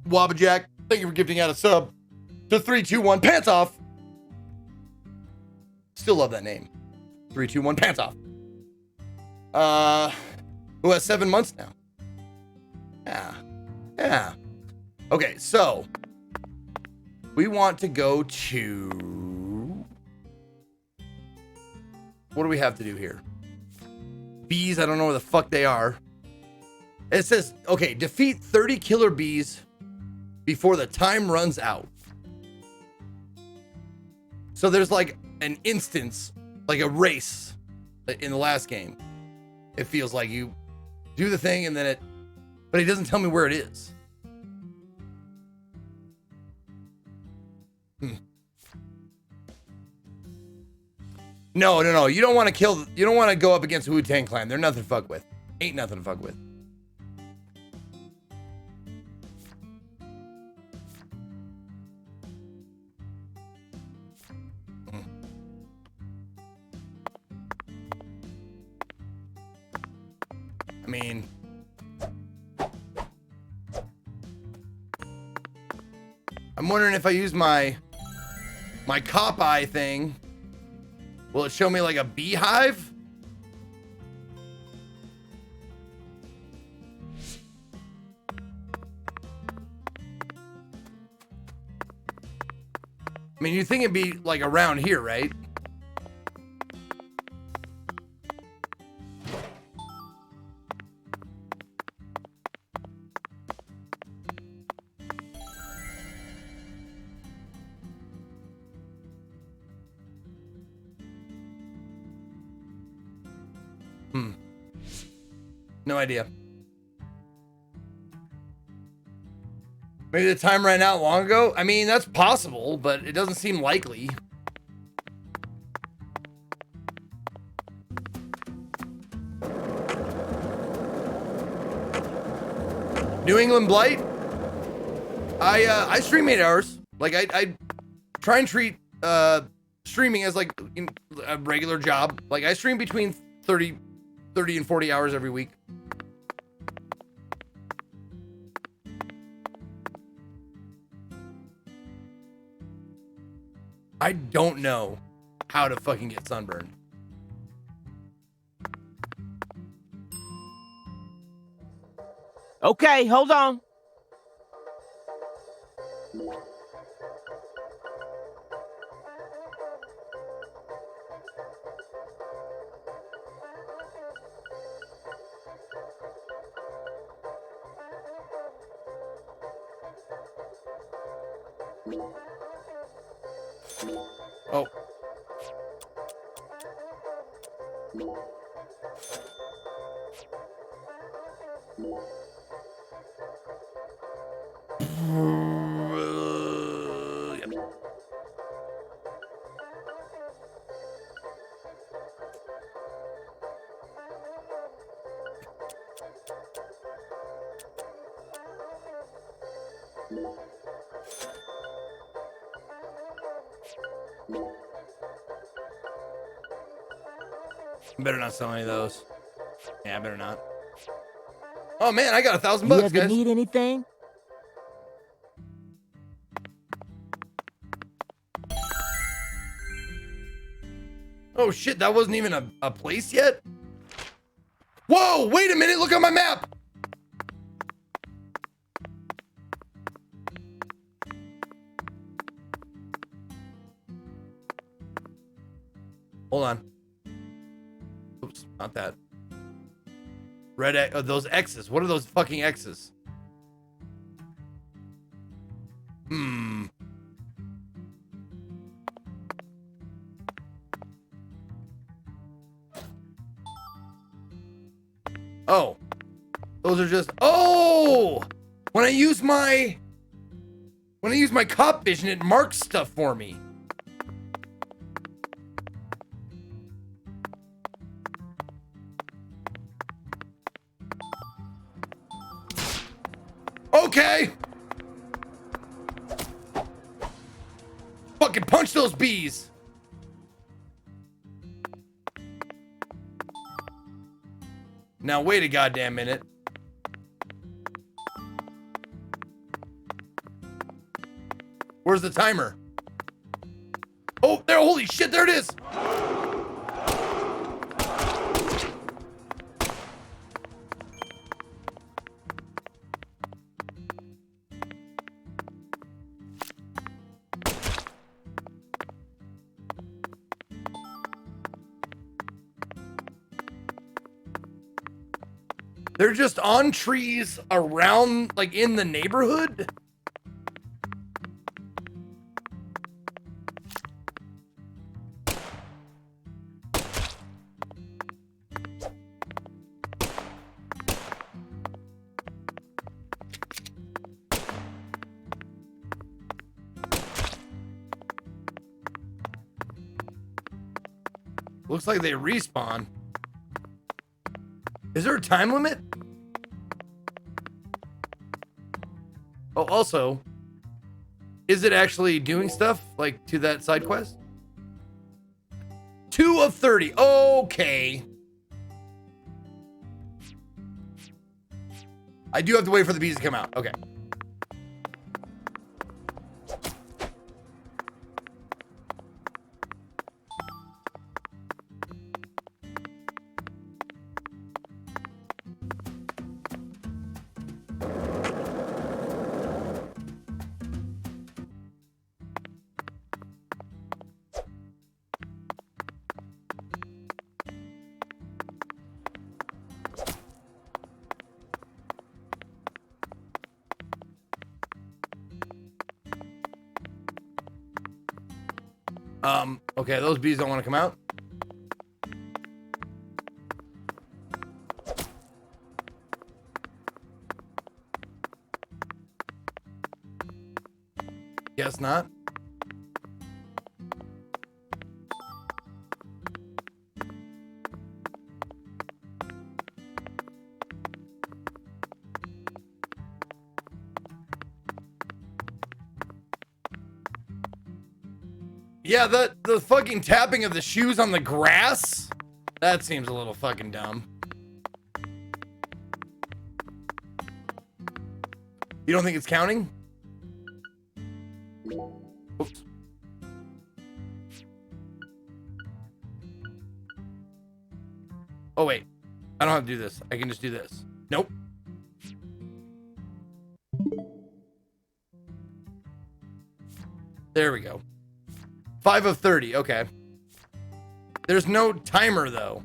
Wabajack, thank you for gifting out a sub to 321 Pants Off. Still love that name. 321 Pants Off. Who has 7 months now. Yeah. Okay, so we want to go to, what do we have to do here? Bees, I don't know where the fuck they are. It says, okay, defeat 30 killer bees before the time runs out. So there's like an instance, like a race in the last game. It feels like you do the thing and then but he doesn't tell me where it is. No. You don't want to go up against the Wu-Tang Clan. They're nothing to fuck with. Ain't nothing to fuck with. I mean, I'm wondering if I use my cop eye thing, will it show me like a beehive? I mean, you think it'd be like around here, right? No idea. Maybe the time ran out long ago? I mean, that's possible, but it doesn't seem likely. New England Blight? I stream 8 hours. Like, I try and treat streaming as like a regular job. Like, I stream between 30 and 40 hours every week. I don't know how to fucking get sunburned. Okay, hold on. Oh. Better not sell any of those. Yeah, I better not. Oh man, I got $1,000 bucks, You ever guys. need anything? Oh shit, that wasn't even a place yet? Whoa, wait a minute, look on my map! Hold on. Oops, not that. Red, those X's. What are those fucking X's? Oh, those are just, oh, when I use my cop vision, it marks stuff for me. Okay. Fucking punch those bees. Now wait a goddamn minute. Where's the timer? Oh, there, holy shit, there it is. They're just on trees around, like, in the neighborhood? Looks like they respawn. Is there a time limit? Oh, also, is it actually doing stuff, like, to that side quest? 2 of 30. Okay. I do have to wait for the bees to come out. Okay. Okay, those bees don't want to come out. Guess not. Yeah, the fucking tapping of the shoes on the grass? That seems a little fucking dumb. You don't think it's counting? Oops. Oh, wait. I don't have to do this. I can just do this. Nope. There we go. 5 of 30. Okay. There's no timer, though.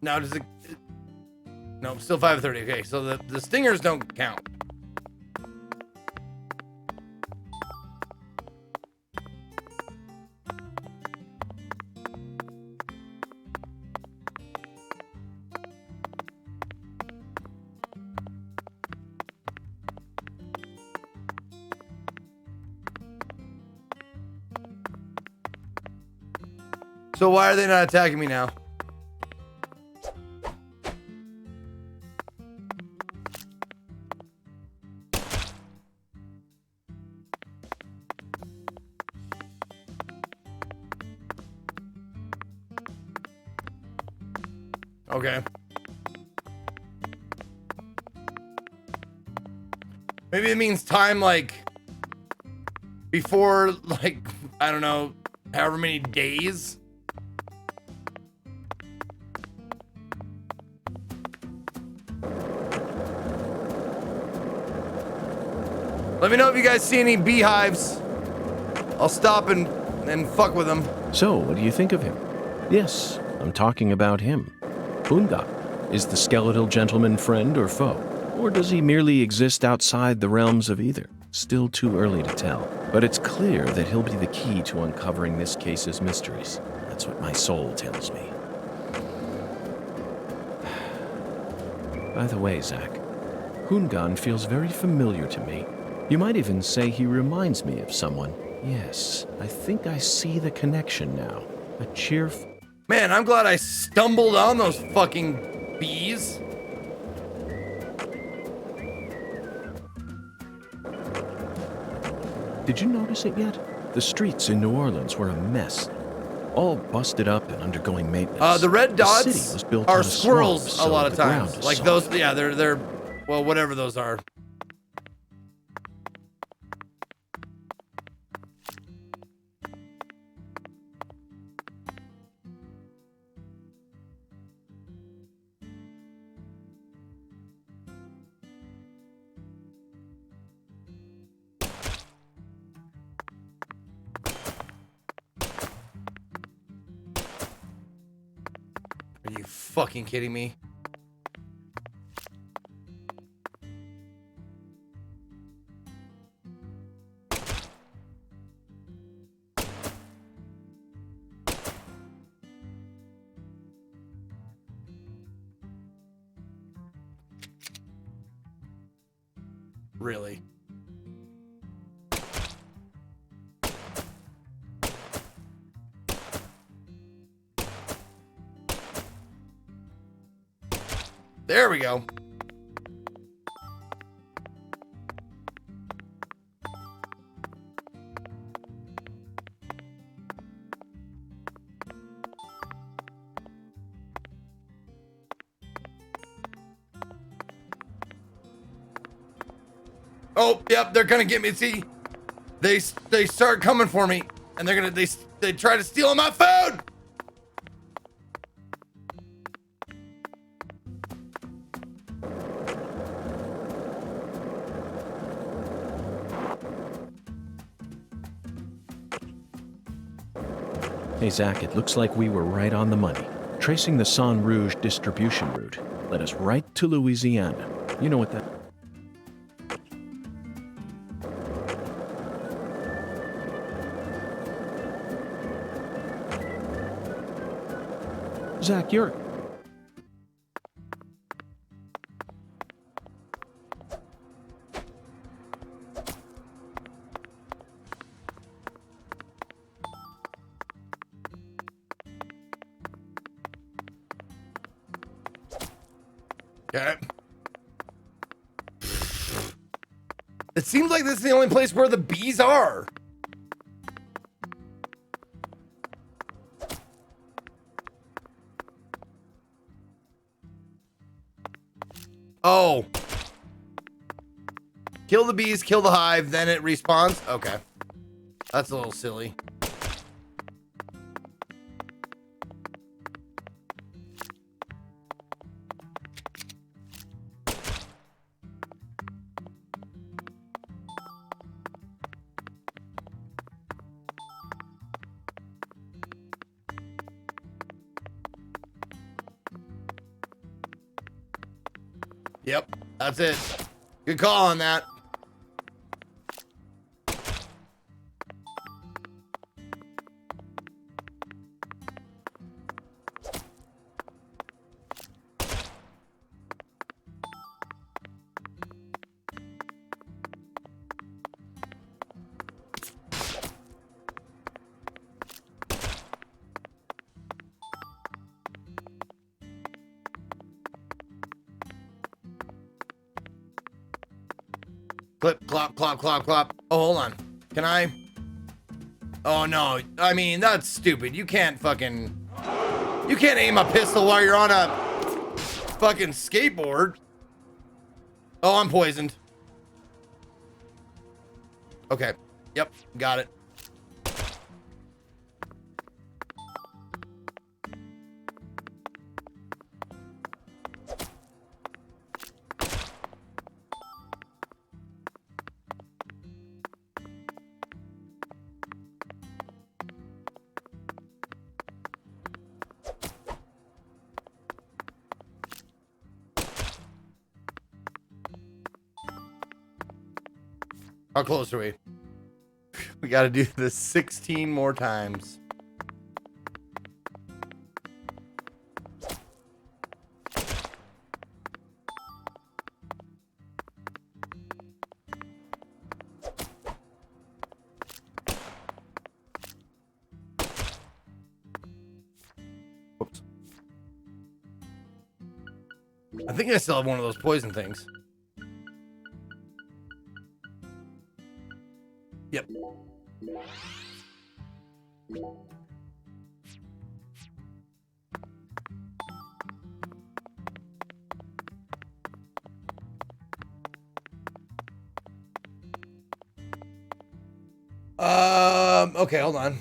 Now, does it... No, still 5 of 30. Okay, so the stingers don't count. So why are they not attacking me now? Okay. Maybe it means time, like, before, like, I don't know, however many days. Let me know if you guys see any beehives. I'll stop and fuck with them. So, what do you think of him? Yes, I'm talking about him. Hunga. Is the skeletal gentleman friend or foe? Or does he merely exist outside the realms of either? Still too early to tell. But it's clear that he'll be the key to uncovering this case's mysteries. That's what my soul tells me. By the way, Zach, Hungan feels very familiar to me. You might even say he reminds me of someone. Yes, I think I see the connection now. A cheerful... Man, I'm glad I stumbled on those fucking bees. Did you notice it yet? The streets in New Orleans were a mess. all busted up and undergoing maintenance. The red dots city was built are on a squirrels slope, a lot so of the ground times. is Like soft. those, yeah, they're, well, whatever those are. Are you fucking kidding me? Really? There we go. Oh, yep, they're gonna get me. See, they start coming for me, and they try to steal my food. Hey, Zach, it looks like we were right on the money. Tracing the San Rouge distribution route led us right to Louisiana. You know what that... Zach, you're... Okay. It seems like this is the only place where the bees are. Oh. Kill the bees, kill the hive, then it respawns? Okay. That's a little silly. Yep, that's it. Good call on that. Clip, clop, clop, clop, clop. Oh, hold on. Can I? Oh, no. I mean, that's stupid. You can't fucking... You can't aim a pistol while you're on a fucking skateboard. Oh, I'm poisoned. Okay. Yep, got it. How close are we? We got to do this 16 more times. Whoops. I think I still have one of those poison things. Yep. Okay, hold on.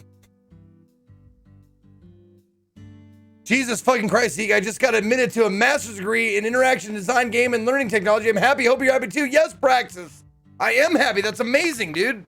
Jesus fucking Christ, Zeke, I just got admitted to a master's degree in interaction design, game, and learning technology. I'm happy. Hope you're happy too. Yes, Praxis. I am happy. That's amazing, dude.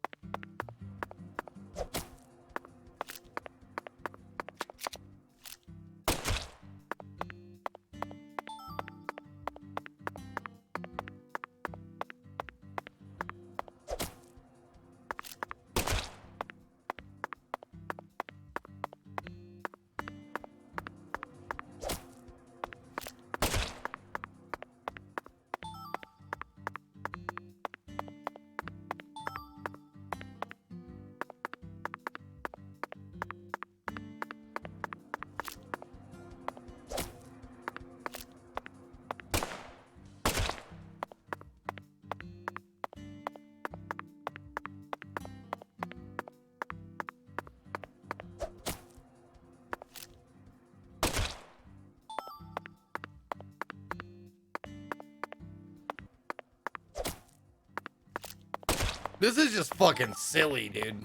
This is just fucking silly, dude.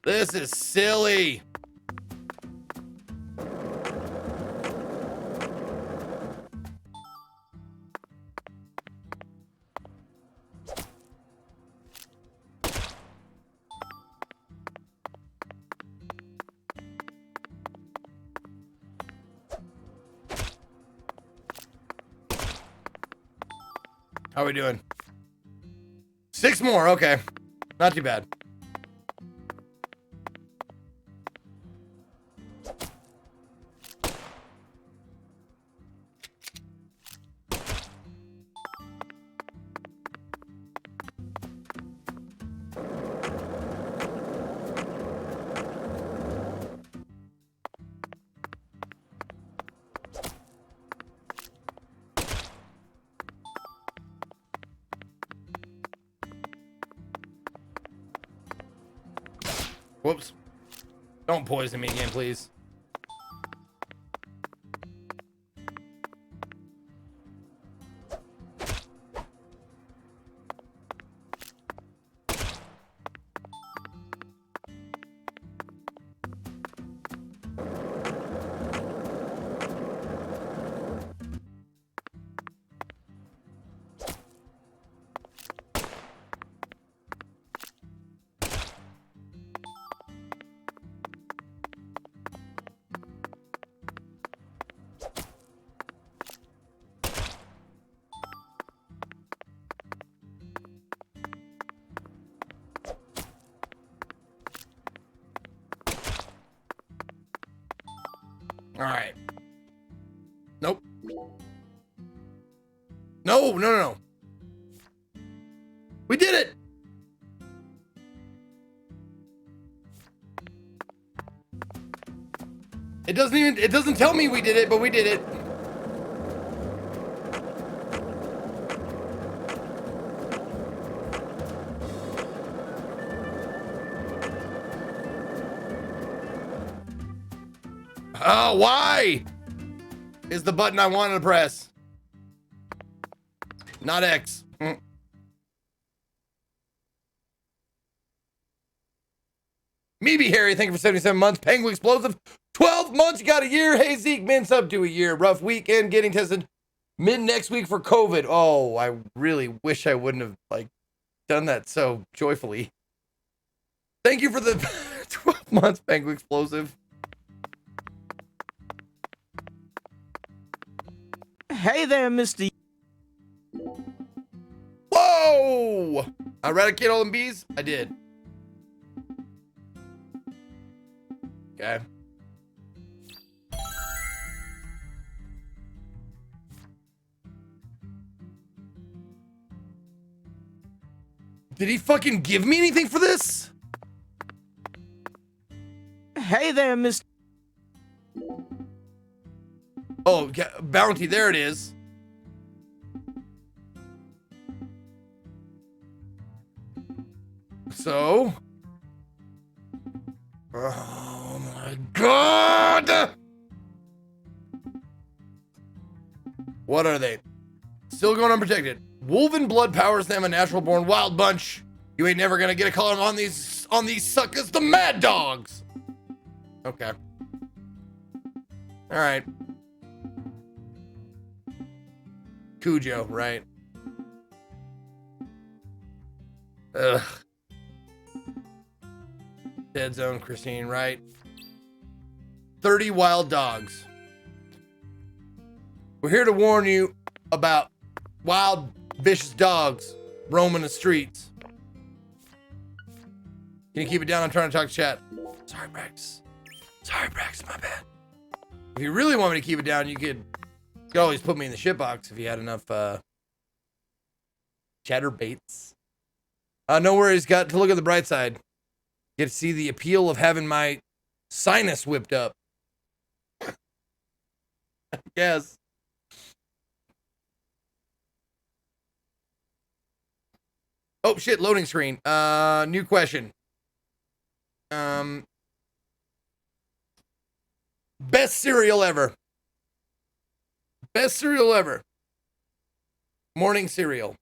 This is silly. How are we doing? 6 more, okay. Not too bad. Whoops. Don't poison me again, please. All right. Nope. No. We did it. It doesn't tell me we did it, but we did it. Oh, why? Is the button I wanted to press. Not X. Maybe Harry, thank you for 77 months. Penguin Explosive, 12 months, you got a year. Hey, Zeke, mints up to a year. Rough weekend getting tested mid next week for COVID. Oh, I really wish I wouldn't have, done that so joyfully. Thank you for the 12 months, Penguin Explosive. Hey there, Mr. Whoa! Eradicate all them bees? I did. Okay. Did he fucking give me anything for this? Hey there, Mr. Oh, yeah, bounty, there it is. So? Oh my god! What are they? Still going unprotected. Wolven blood powers them a natural born wild bunch. You ain't never gonna get a call on these suckers, the Mad Dogs. Okay. All right. Cujo, right? Ugh. Dead Zone, Christine, right? 30 wild dogs. We're here to warn you about wild, vicious dogs roaming the streets. Can you keep it down? I'm trying to talk to chat. Sorry, Brax. Sorry, Brax, my bad. If you really want me to keep it down, you could always put me in the shitbox if you had enough chatter baits. No worries, got to look at the bright side. Get to see the appeal of having my sinus whipped up. Yes. Oh shit, loading screen. New question. Best cereal ever. Best cereal ever. Morning cereal.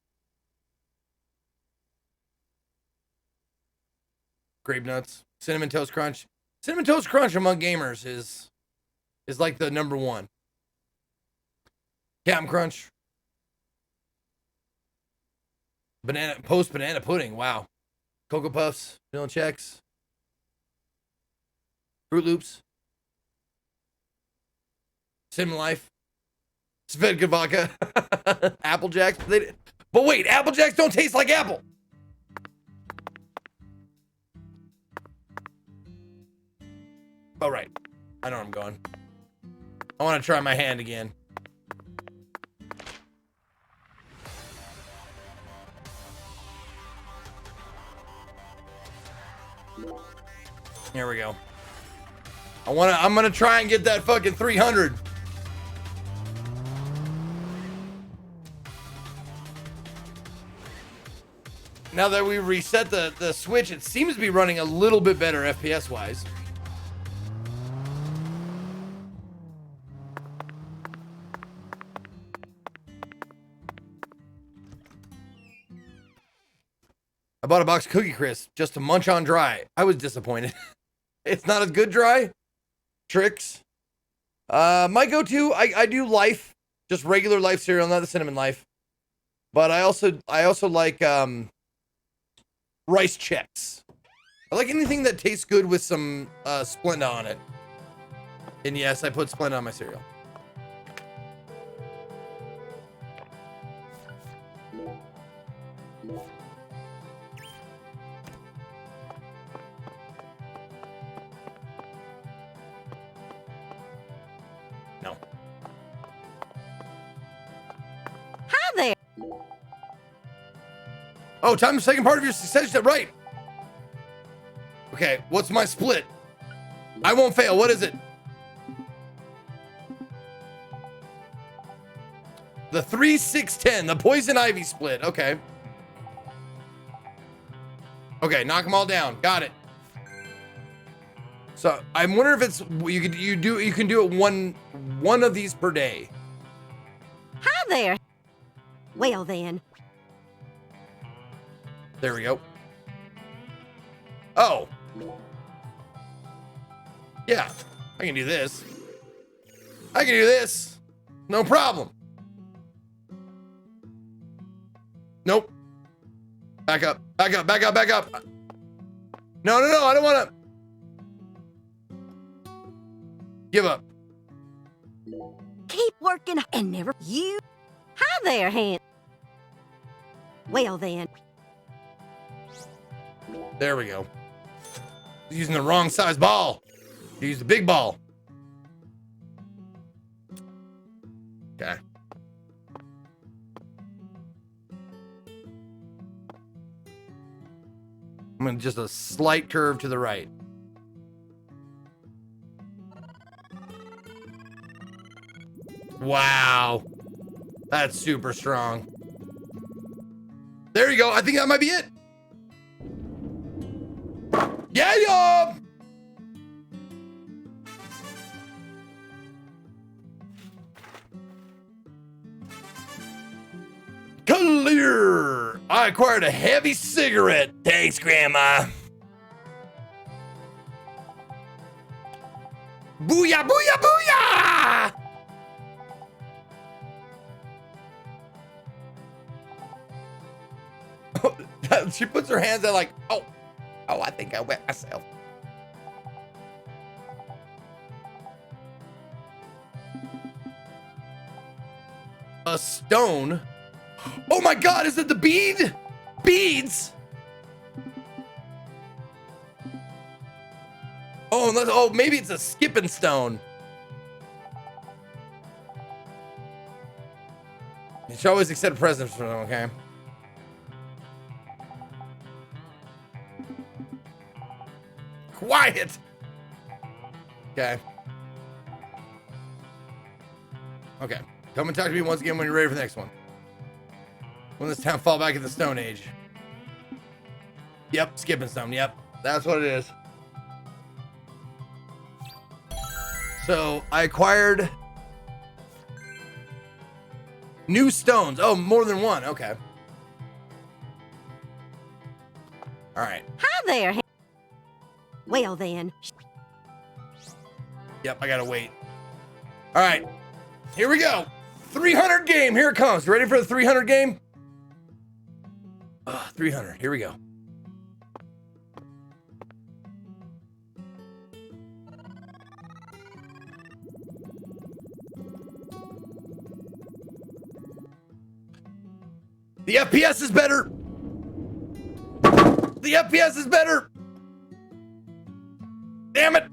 Grape Nuts. Cinnamon Toast Crunch. Cinnamon Toast Crunch among gamers is like the number one. Captain Crunch. Banana pudding. Wow. Cocoa Puffs. Vanilla Chex. Fruit Loops. Sim Life. Svedka Vodka. Apple Jacks. But wait, Apple Jacks don't taste like apple. Oh, right. I know where I'm going. I want to try my hand again. Here we go. I'm gonna try and get that fucking 300. Now that we reset the Switch, it seems to be running a little bit better FPS wise. I bought a box of Cookie Crisp just to munch on dry. I was disappointed. It's not as good dry. Tricks. My go-to, I do Life, just regular Life cereal, not the cinnamon Life. But I also like Rice Chex. I like anything that tastes good with some Splenda on it. And yes, I put Splenda on my cereal. No. Hi there. Oh, time the second part of your success step, right? Okay, what's my split? I won't fail. What is it? The 3-6-10, the Poison Ivy split. Okay. Okay, knock them all down. Got it. So I'm wondering if it's you can do it one of these per day. Hi there. Well then. There we go. Oh. Yeah, I can do this. I can do this. No problem. Nope. Back up. Back up. Back up. Back up. No, no, no. I don't want to. Give up. Keep working and never you. Hi there, hand. Well then. There we go. Using the wrong size ball. Use the big ball. Okay. I'm gonna just a slight curve to the right. Wow. That's super strong. There you go. I think that might be it. Yeah, y'all. Clear. I acquired a heavy cigarette to Thanks, Grandma. Booyah, booyah, booyah! She puts her hands out like, oh, I think I wet myself. A stone? Oh my God, is it the bead? Beads? Oh, maybe it's a skipping stone. You should always accept presents from them, okay? Quiet! Okay. Okay. Come and talk to me once again when you're ready for the next one. When this town fall back in the Stone Age. Yep, skipping stone. Yep, that's what it is. So I acquired new stones. Oh, more than one. Okay. All right. Hi there. Well then. Yep, I gotta wait. All right, here we go. 300 game. Here it comes. Ready for the 300 game? 300. Here we go. The FPS is better. The FPS is better. Damn it.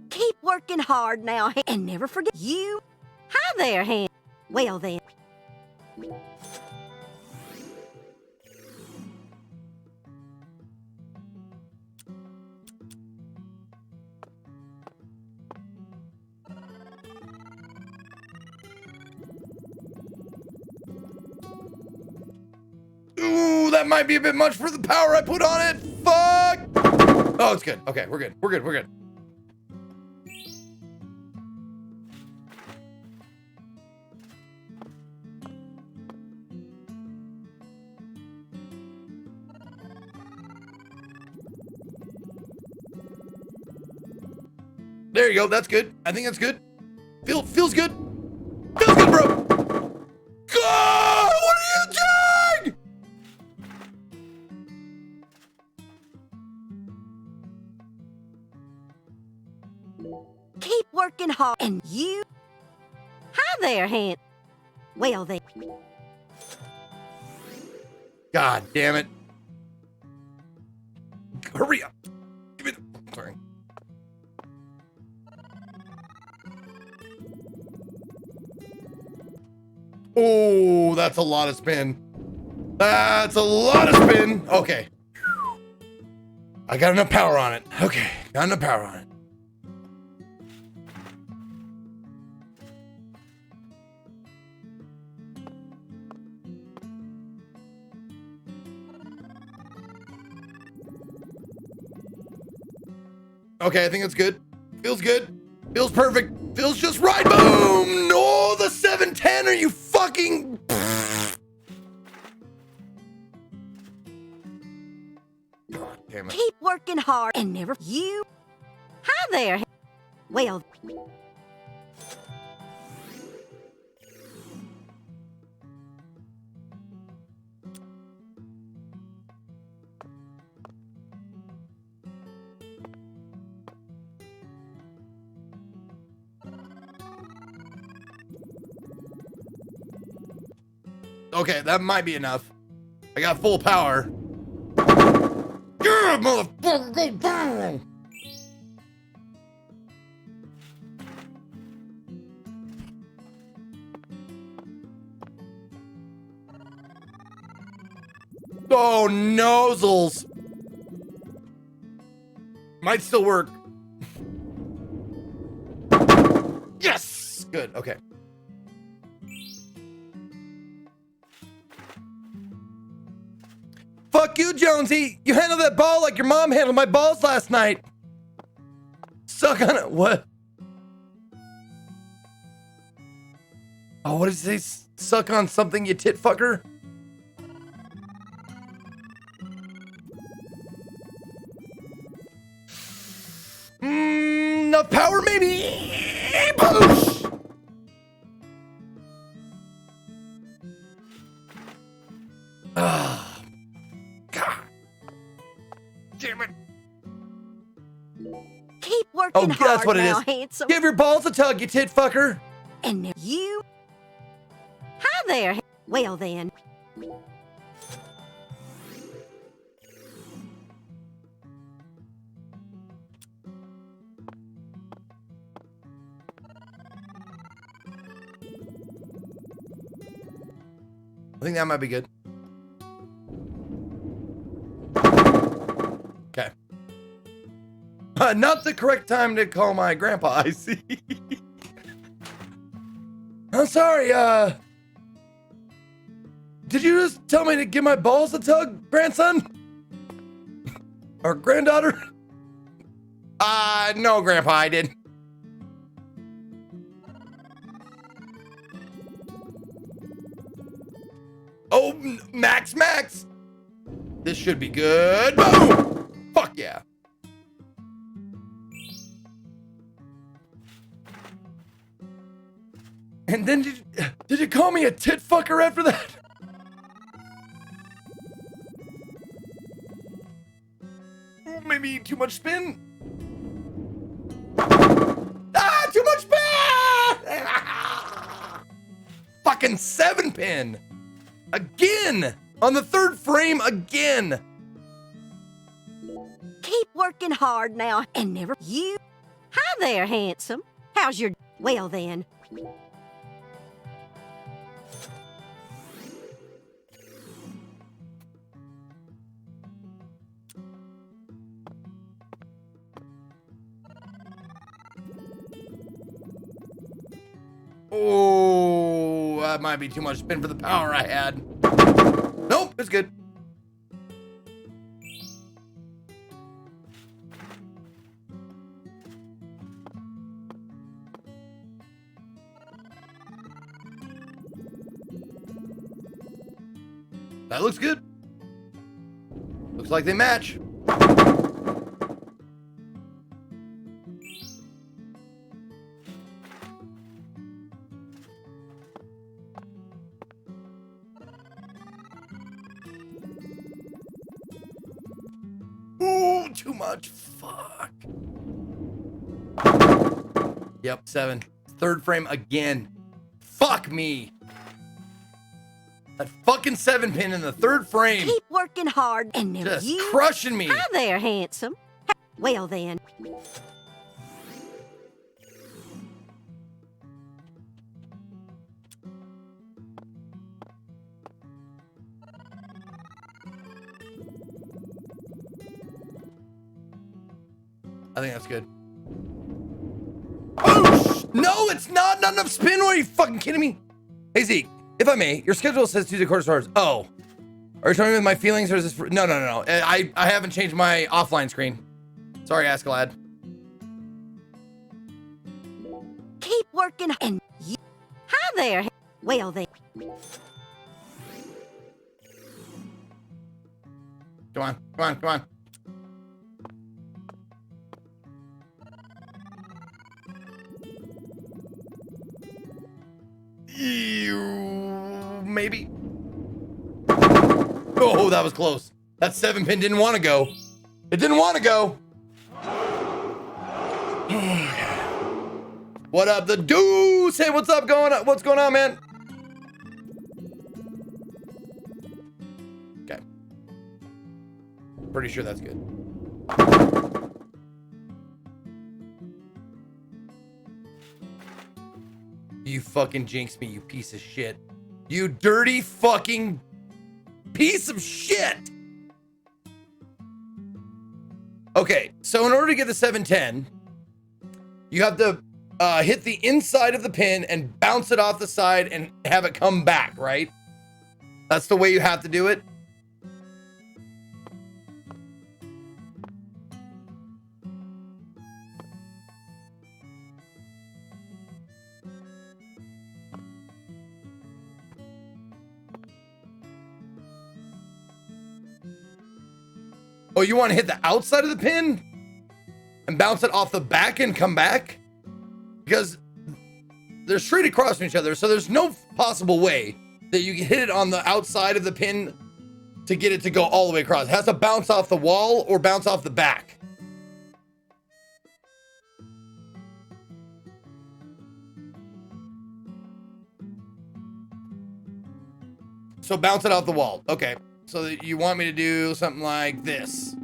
Keep working hard now and never forget you. Hi there, Hen. Well then. Ooh, that might be a bit much for the power I put on it. Fuck. Oh, it's good. Okay, we're good. We're good. We're good. There you go. That's good. I think that's good. Feels good. Feels good, bro. God, what are you doing? Keep working hard and you. Hi there, Hen. Well then. God damn it. Hurry up. Give me the. Sorry. Oh, that's a lot of spin. That's a lot of spin. Okay. I got enough power on it. Okay, got enough power on it. Okay, I think that's good. Feels good. Feels perfect. Feels just right. Boom! No, the 710. Are you fucking? God damn it. Keep working hard and never you. Hi there. Hen. Well. Okay, that might be enough. I got full power. Yeah, motherfucker, go down. Oh, nozzles. Might still work. Yes! Good, okay. Fuck you, Jonesy. You handled that ball like your mom handled my balls last night. Suck on it. What? Oh, what did it say? Suck on something, you tit fucker? baby! Boosh! Ah, God. Damn it. Keep working Oh, hard that's what it now, is. handsome. Give your balls a tug, you tit fucker. And now you. Hi there. Well then. I think that might be good. Okay. Not the correct time to call my grandpa, I see. I'm sorry, did you just tell me to give my balls a tug, grandson? Or granddaughter? No, Grandpa, I didn't. Oh, Max. This should be good. Boom! Fuck yeah. And then did you call me a tit fucker after that? Maybe too much spin? Too much spin! Fucking 7-pin! Again! On the third frame again! Keep working hard now and never you. Hi there, handsome. How's your. Well then. Oh, that might be too much spin for the power I had. Nope, it's good. That looks good. Looks like they match. Ooh, too much. Fuck. Yep, 7. Third frame again. Fuck me. That fucking 7-pin in the third frame. Keep working hard and never Just you. crushing me. Hi there, handsome. Well then. I think that's good. Oh, no, it's not enough spin. Are you fucking kidding me? Hey, Zeke, if I may, your schedule says Tuesday quarter stars. Oh, are you showing me my feelings or is this? No. I haven't changed my offline screen. Sorry, Askeladd. Keep working and you. Hi there. Well then. Come on. Maybe. Oh, that was close. That 7-pin didn't want to go. It didn't want to go. What up, the dude? Say what's up going on? What's going on, man? Okay. Pretty sure that's good. You fucking jinxed me, you piece of shit. You dirty fucking piece of shit. Okay, so in order to get the 710, you have to hit the inside of the pin and bounce it off the side and have it come back, right? That's the way you have to do it. Oh, you want to hit the outside of the pin and bounce it off the back and come back? because they're straight across from each other, so there's no possible way that you can hit it on the outside of the pin to get it to go all the way across. It has to bounce off the wall or bounce off the back. So bounce it off the wall. Okay. So you want me to do something like this.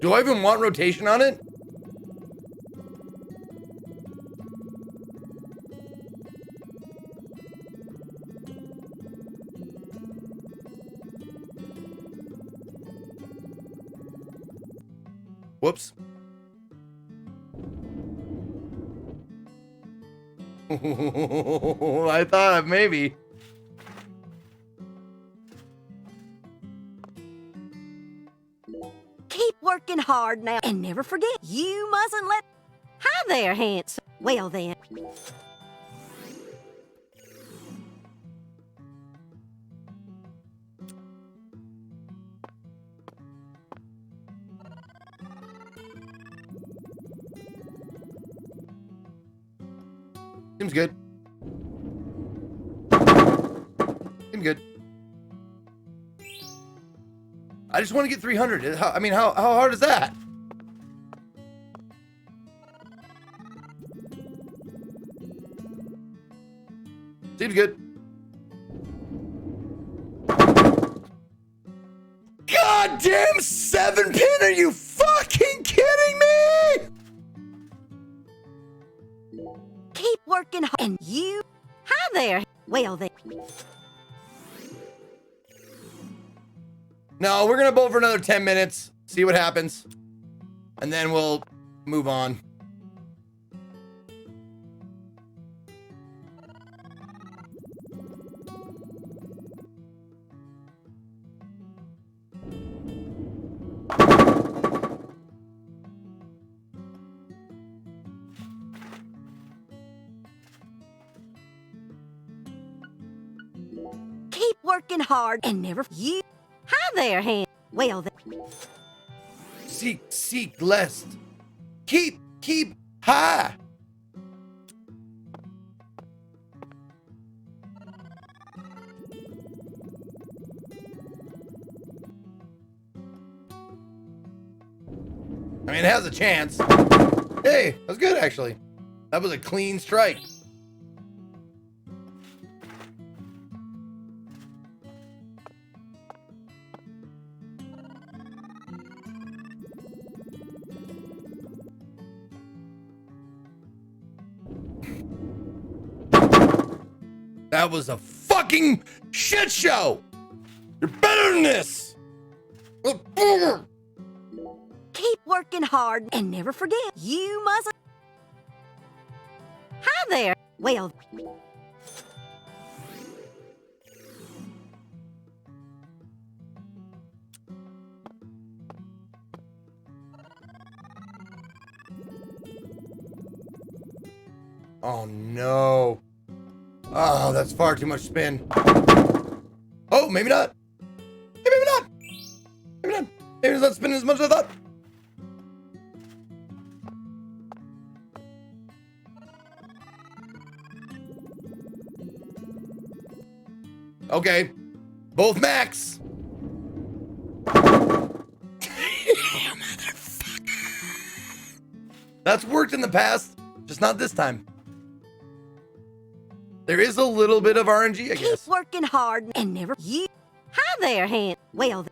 Do I even want rotation on it? Whoops. I thought maybe. Keep working hard now and never forget, you mustn't let... Hi there, handsome. Well then. Seems good. Seems good. I just want to get 300. I mean, how hard is that? Seems good. God damn 7 pin, are you fucking kidding me? Keep working hard and you... Hi there. Well then. No, we're gonna bowl for another 10 minutes, see what happens, and then we'll move on. Keep working hard and never... You... Hi there, hand. Well then. Seek lest. Keep high. I mean, it has a chance. Hey, that was good, actually. That was a clean strike. That was a fucking shit show. You're better than this. Keep working hard and never forget, you mustn't... Hi there. Well... Oh no. Oh, that's far too much spin. Oh, maybe not. Maybe not. Maybe not. Maybe it's not spinning as much as I thought. Okay. Both max. That's worked in the past, just not this time. There is a little bit of RNG, I guess. Keep working hard and never... You... Hi there, hand. Well...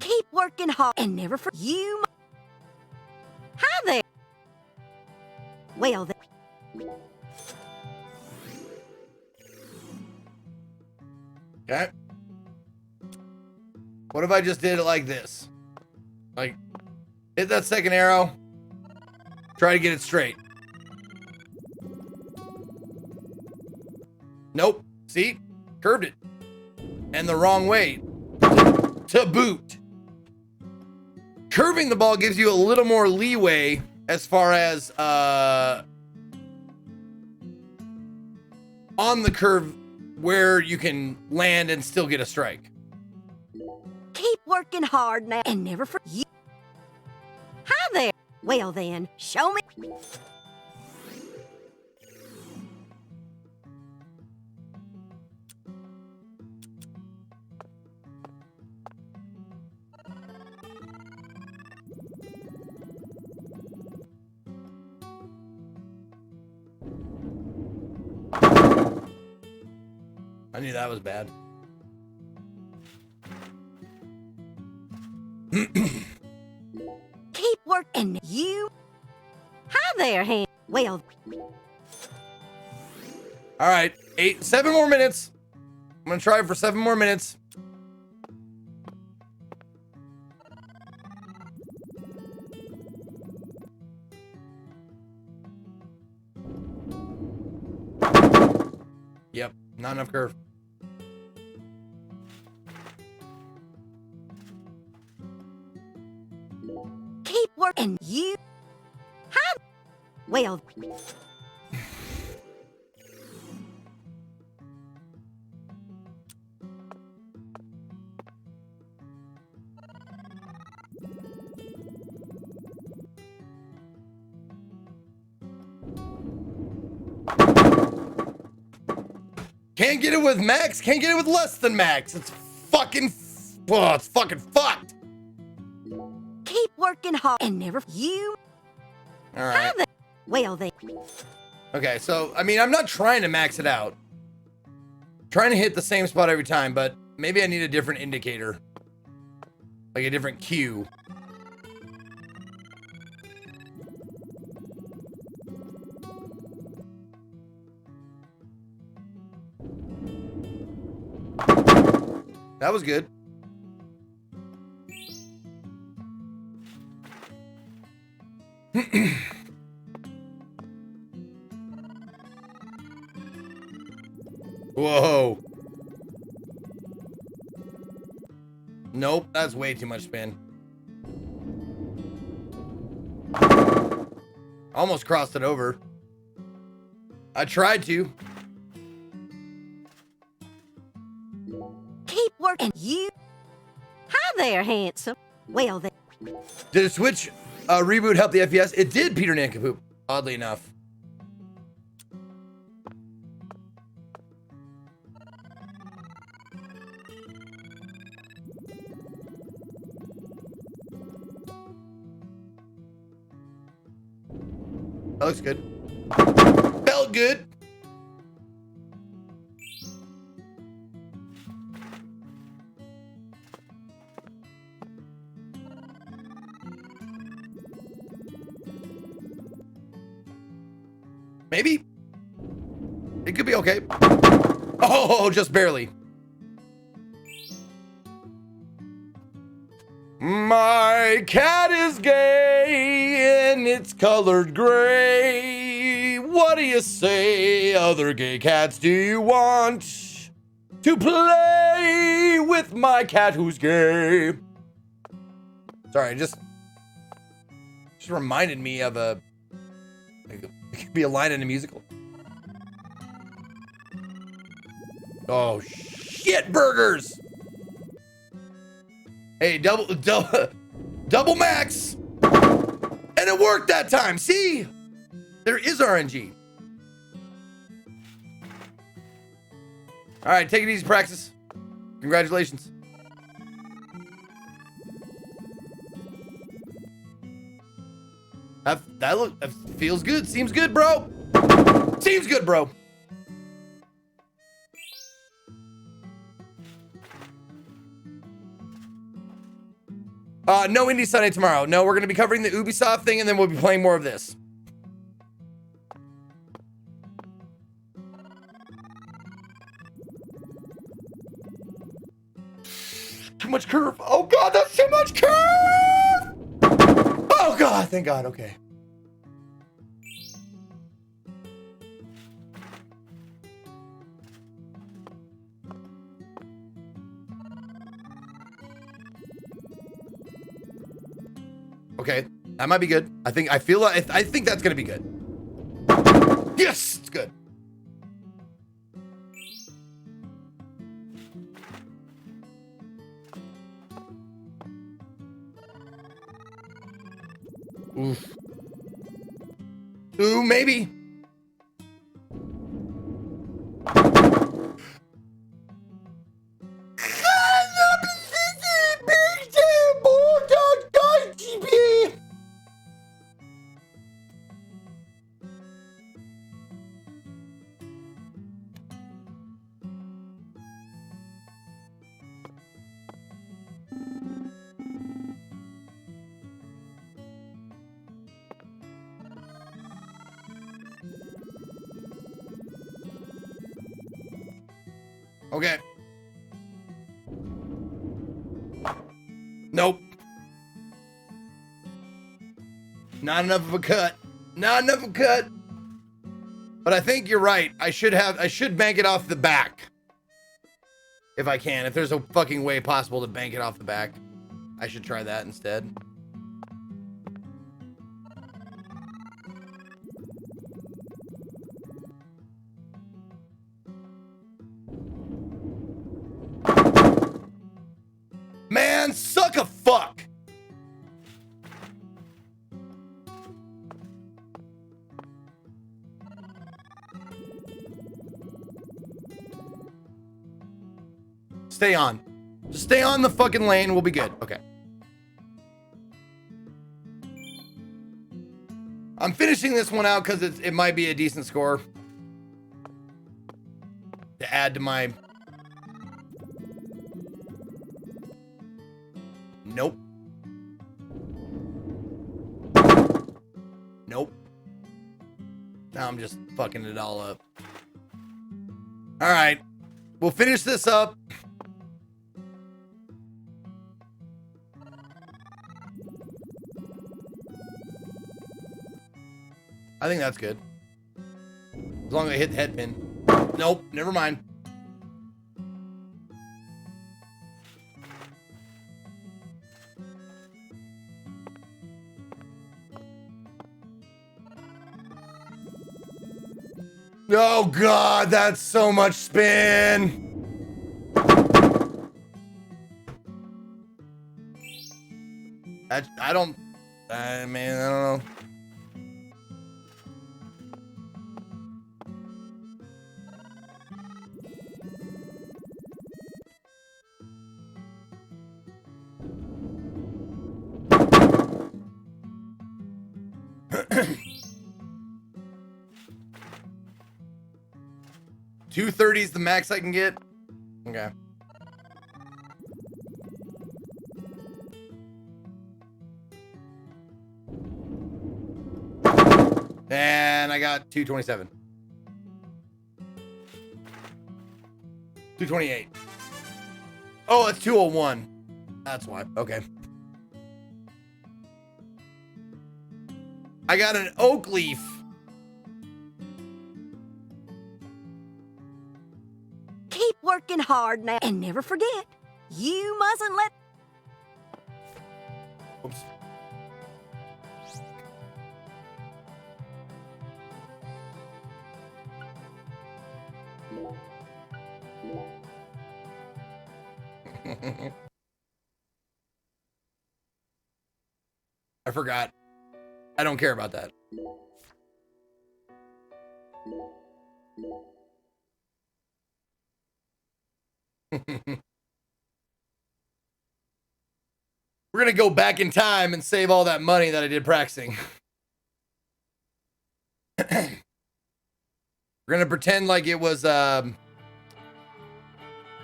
Keep working hard and never forget you. Hi there. Well, then. Okay. What if I just did it like this? Like, hit that second arrow. Try to get it straight. Nope. See? Curved it. And the wrong way. To boot. Curving the ball gives you a little more leeway as far as on the curve where you can land and still get a strike. Keep working hard now and never forget you. Hi there. Well, then, show me. I knew that was bad. Keep working you. Hi there, hand. Well, All right, 7 more minutes. I'm gonna try for 7 more minutes. Yep, not enough curve. keep working you. Hi. Well. Can't get it with max, can't get it with less than max. It's fucking, oh, it's fucking fucked. Keep working hard and never you. All right. Well then. Okay, so, I mean, I'm not trying to max it out. I'm trying to hit the same spot every time, but maybe I need a different indicator. Like a different cue. That was good. Whoa. Nope, that's way too much spin. Almost crossed it over. I tried to. Keep working you. Hi there, handsome. Well then. Did a Switch reboot help the FPS? It did, Peter Nankapoop, oddly enough. That looks good. Felt good. Maybe. It could be okay. Oh, just barely. My cat is gay and it's colored gray. What do you say, other gay cats? Do you want to play with my cat who's gay? Sorry, just reminded me of a. It could be a line in a musical. Oh shit, burgers! Hey, double max, and it worked that time. See, there is RNG. All right, take it easy, Praxis. Congratulations. That feels good. Seems good, bro. Seems good, bro. No Indie Sunday tomorrow. No, we're gonna be covering the Ubisoft thing, and then we'll be playing more of this. Too much curve. Oh God, that's too much curve. Oh God, thank God. Okay. Okay, that might be good. I think that's gonna be good. Yes, it's good. Oof. Ooh, maybe. Okay. Nope. Not enough of a cut. Not enough of a cut. But I think you're right. I should bank it off the back. If I can. If there's a fucking way possible to bank it off the back, I should try that instead. Man, suck a fuck. Stay on. Just stay on the fucking lane. We'll be good. Okay. I'm finishing this one out because it might be a decent score to add to my... Nope. Nope. Now I'm just fucking it all up. All right. We'll finish this up. I think that's good. As long as I hit the head pin. Nope, never mind. Oh God, that's so much spin. I don't know. $230 is the max I can get. Okay. And I got 227. 228. Oh, it's 201. That's why. Okay. I got an oak leaf. Keep working hard now. And never forget, you mustn't let... Oops. I forgot. I don't care about that. We're gonna go back in time and save all that money that I did practicing. We're gonna pretend like it was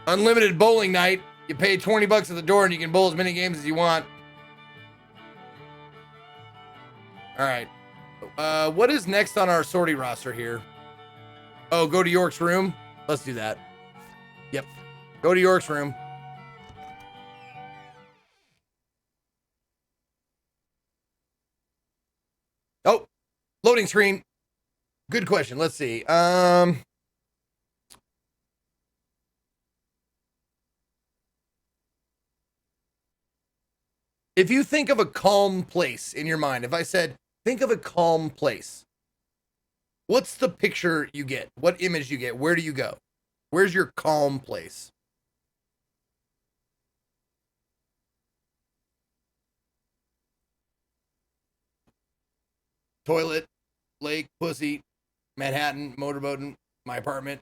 unlimited bowling night. You pay 20 bucks at the door and you can bowl as many games as you want. All right. What is next on our sortie roster here? Oh, go to York's room. Let's do that. Yep. Go to York's room. Oh, loading screen. Good question. Let's see. If you think of a calm place in your mind, if I said, think of a calm place, what's the picture you get? What image you get? Where do you go? Where's your calm place? Toilet, lake, pussy, Manhattan, motorboating, my apartment,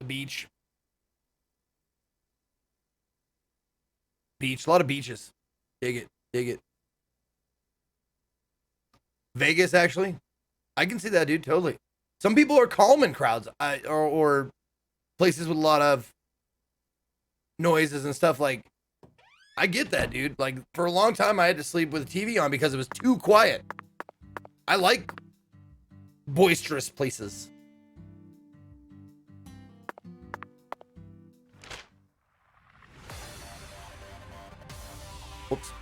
the beach. Beach, a lot of beaches. Dig it, dig it. Vegas, actually. I can see that, dude, totally. Some people are calm in crowds, or places with a lot of noises and stuff. Like, I get that, dude. Like, for a long time, I had to sleep with the TV on because it was too quiet. I like boisterous places. Whoops.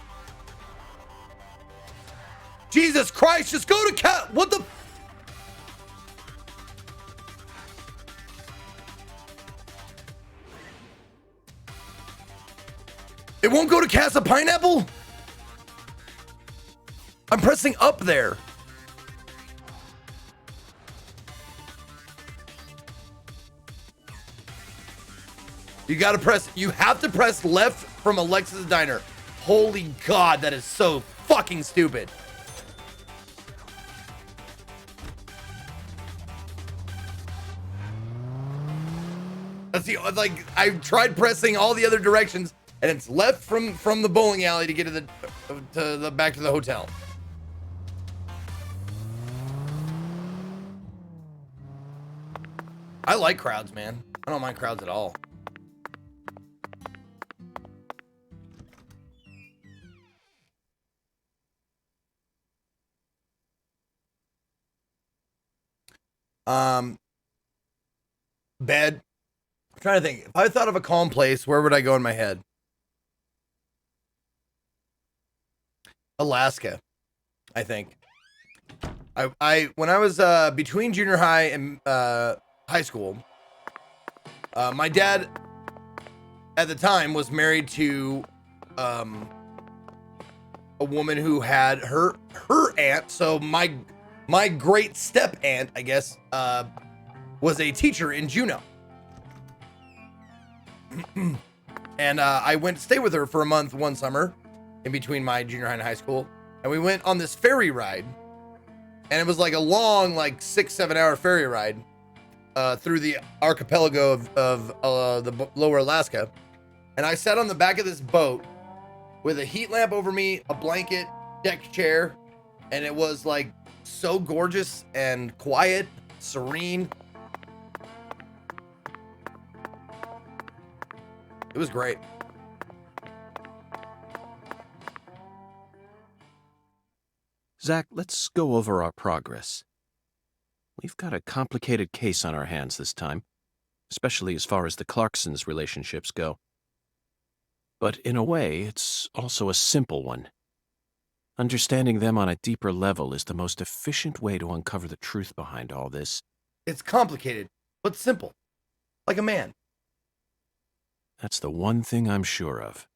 Jesus Christ, just go to cat. What the? It won't go to Casa Pineapple? I'm pressing up there. You have to press left from Alexa's Diner. Holy God, that is so fucking stupid. That's the, like, I tried pressing all the other directions and it's left from the bowling alley to get to the back to the hotel. I like crowds, man. I don't mind crowds at all. Bed. I'm trying to think. If I thought of a calm place, where would I go in my head? Alaska, I think. I when I was between junior high and high school, my dad at the time was married to a woman who had her aunt, so my great step aunt, I guess, was a teacher in Juneau. And I went to stay with her for a month one summer in between my junior high and high school. And we went on this ferry ride. And it was like a long, like 6-7 hour ferry ride through the archipelago of the lower Alaska. And I sat on the back of this boat with a heat lamp over me, a blanket, deck chair. And it was like so gorgeous and quiet, serene. It was great. Zach, let's go over our progress. We've got a complicated case on our hands this time, especially as far as the Clarksons' relationships go. But in a way, it's also a simple one. Understanding them on a deeper level is the most efficient way to uncover the truth behind all this. It's complicated, but simple. Like a man. That's the one thing I'm sure of.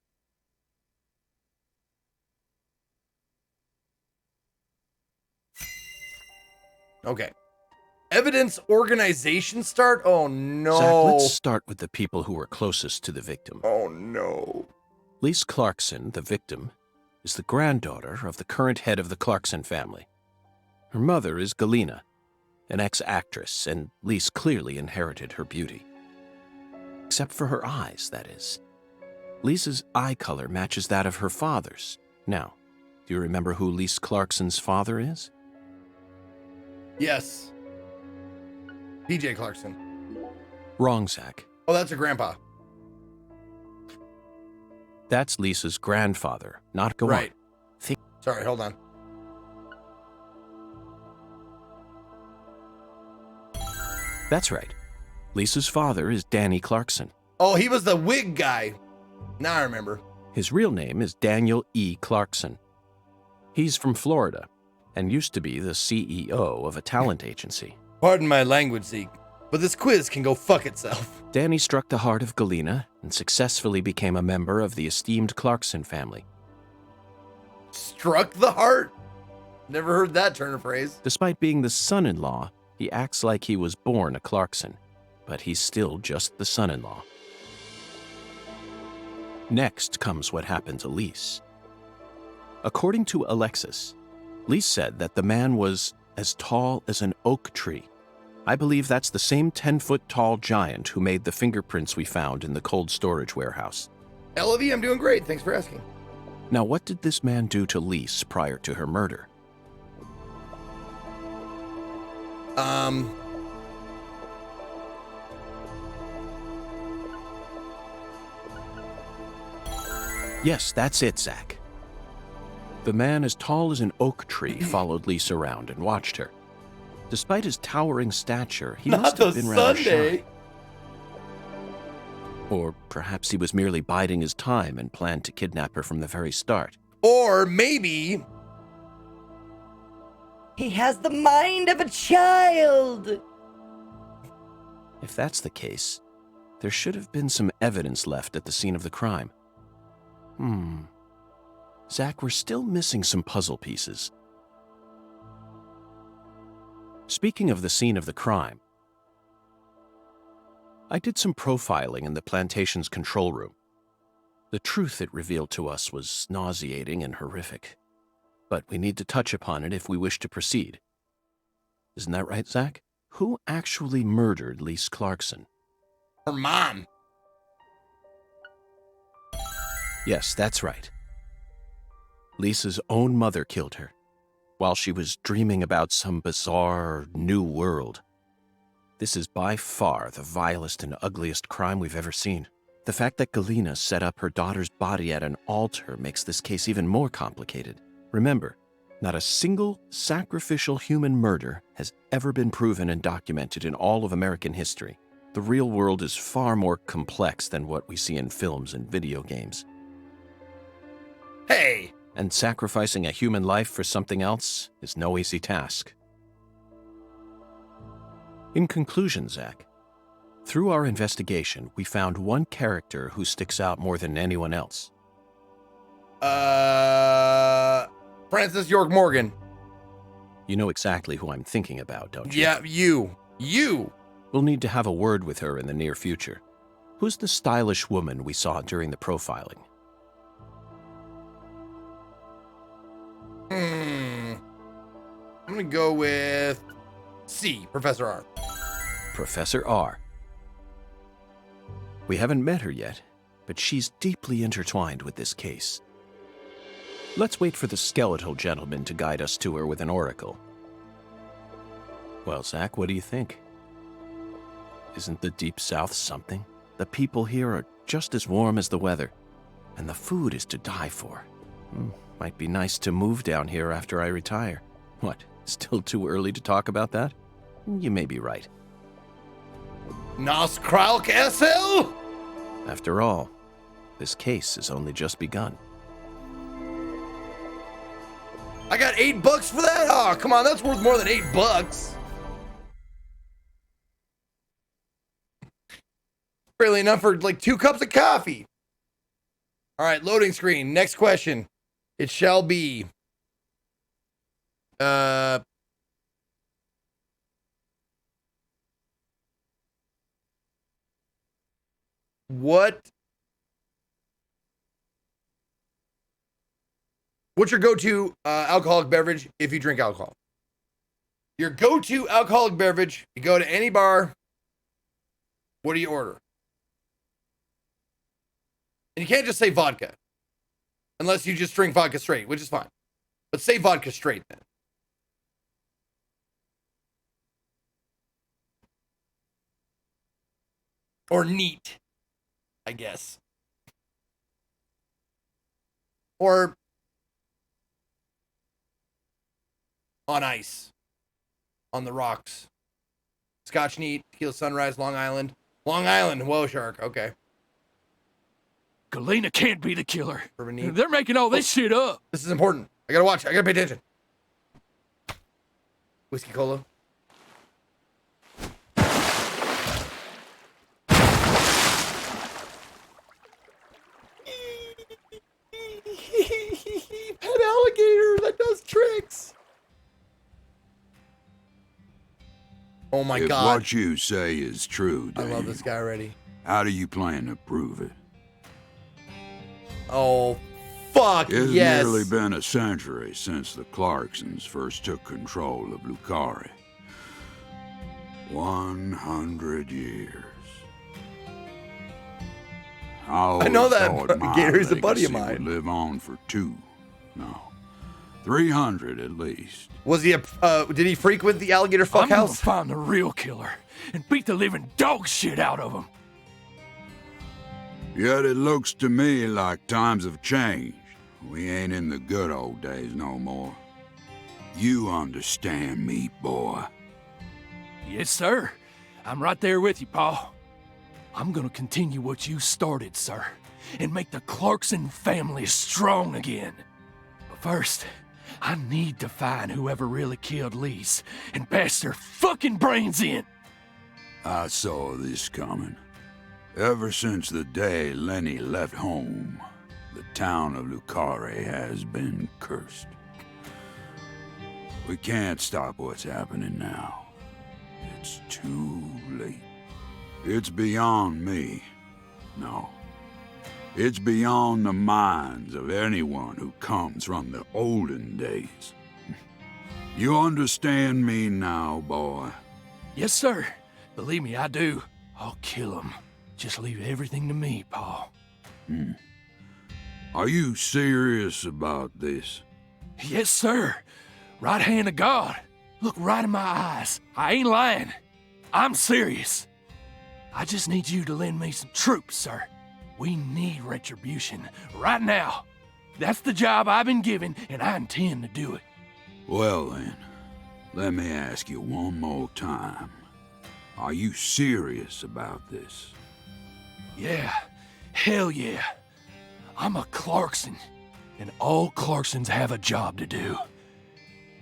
Okay. Evidence organization start? Oh, no. Zach, let's start with the people who were closest to the victim. Oh, no. Lise Clarkson, the victim, is the granddaughter of the current head of the Clarkson family. Her mother is Galena, an ex-actress, and Lise clearly inherited her beauty. Except for her eyes, that is. Lisa's eye color matches that of her father's. Now, do you remember who Lise Clarkson's father is? Yes. PJ Clarkson. Wrong, Zach. Oh, that's her grandpa. That's Lisa's grandfather, not go on. Right. Sorry, hold on. That's right. Lisa's father is Danny Clarkson. Oh, he was the wig guy. Now I remember. His real name is Daniel E. Clarkson. He's from Florida and used to be the CEO of a talent agency. Pardon my language, Zeke, but this quiz can go fuck itself. Danny struck the heart of Galena and successfully became a member of the esteemed Clarkson family. Struck the heart? Never heard that turn of phrase. Despite being the son-in-law, he acts like he was born a Clarkson, but he's still just the son-in-law. Next comes what happened to Lise. According to Alexis, Lise said that the man was as tall as an oak tree. I believe that's the same 10-foot-tall giant who made the fingerprints we found in the cold storage warehouse. Elevie, I'm doing great. Thanks for asking. Now, what did this man do to Lise prior to her murder? Yes, that's it, Zach. The man as tall as an oak tree followed Lise around and watched her. Despite his towering stature, he must have been rather shy. Or perhaps he was merely biding his time and planned to kidnap her from the very start. Or maybe he has the mind of a child. If that's the case, there should have been some evidence left at the scene of the crime. Zach, we're still missing some puzzle pieces. Speaking of the scene of the crime, I did some profiling in the plantation's control room. The truth it revealed to us was nauseating and horrific, but we need to touch upon it if we wish to proceed. Isn't that right, Zach? Who actually murdered Lise Clarkson? her mom. Yes, that's right. Lisa's own mother killed her, while she was dreaming about some bizarre new world. This is by far the vilest and ugliest crime we've ever seen. The fact that Galena set up her daughter's body at an altar makes this case even more complicated. Remember, not a single sacrificial human murder has ever been proven and documented in all of American history. The real world is far more complex than what we see in films and video games. Hey! And sacrificing a human life for something else is no easy task. In conclusion, Zach, through our investigation, we found one character who sticks out more than anyone else. Francis York Morgan. You know exactly who I'm thinking about, don't you? Yeah, you. We'll need to have a word with her in the near future. Who's the stylish woman we saw during the profiling? I'm gonna go with C, Professor R. Professor R. We haven't met her yet, but she's deeply intertwined with this case. Let's wait for the skeletal gentleman to guide us to her with an oracle. Well, Zach, what do you think? Isn't the Deep South something? The people here are just as warm as the weather, and the food is to die for. Might be nice to move down here after I retire. What, still too early to talk about that? You may be right. Nos Kralk SL? After all, this case has only just begun. I got $8 for that? Oh, come on, that's worth more than $8. Barely enough for like 2 cups of coffee. All right, loading screen. Next question. It shall be. What's your go-to alcoholic beverage if you drink alcohol? Your go-to alcoholic beverage, you go to any bar, what do you order? And you can't just say vodka, unless you just drink vodka straight, which is fine. But say vodka straight then. Or neat, I guess. Or on ice, on the rocks. Scotch Neat, Tequila Sunrise, Long Island. Long Island, whoa, shark. Okay. Galena can't be the killer. Bourbon Neat. They're making all this shit up. This is important. I gotta watch. I gotta pay attention. Whiskey Cola. Pet alligator that does tricks. Oh my if God. what you say is true, I Daniel, love this guy already. how do you plan to prove it? Oh, fuck It's yes. nearly been a century since the Clarksons first took control of Lucari. 100 years. I know that, thought my Gator's a buddy of legacy would mine. live on for 300 at least. Was he did he frequent the alligator I'm fuck gonna house? find the real killer and beat the living dog shit out of him. Yet it looks to me like times have changed. We ain't in the good old days no more. You understand me, boy. Yes, sir. I'm right there with you, Pa. I'm gonna continue what you started, sir, and make the Clarkson family strong again. But first, I need to find whoever really killed Lise and bash their fucking brains in. I saw this coming. Ever since the day Lenny left home, the town of Lucari has been cursed. We can't stop what's happening now. It's too late. It's beyond me. No. It's beyond the minds of anyone who comes from the olden days. You understand me now, boy? Yes, sir. Believe me, I do. I'll kill him. Just leave everything to me, Pa. Are you serious about this? Yes, sir. Right hand of God. Look right in my eyes. I ain't lying. I'm serious. I just need you to lend me some troops, sir. We need retribution right now. That's the job I've been given, and I intend to do it. Well then, let me ask you one more time. Are you serious about this? Yeah, hell yeah. I'm a Clarkson, and all Clarksons have a job to do.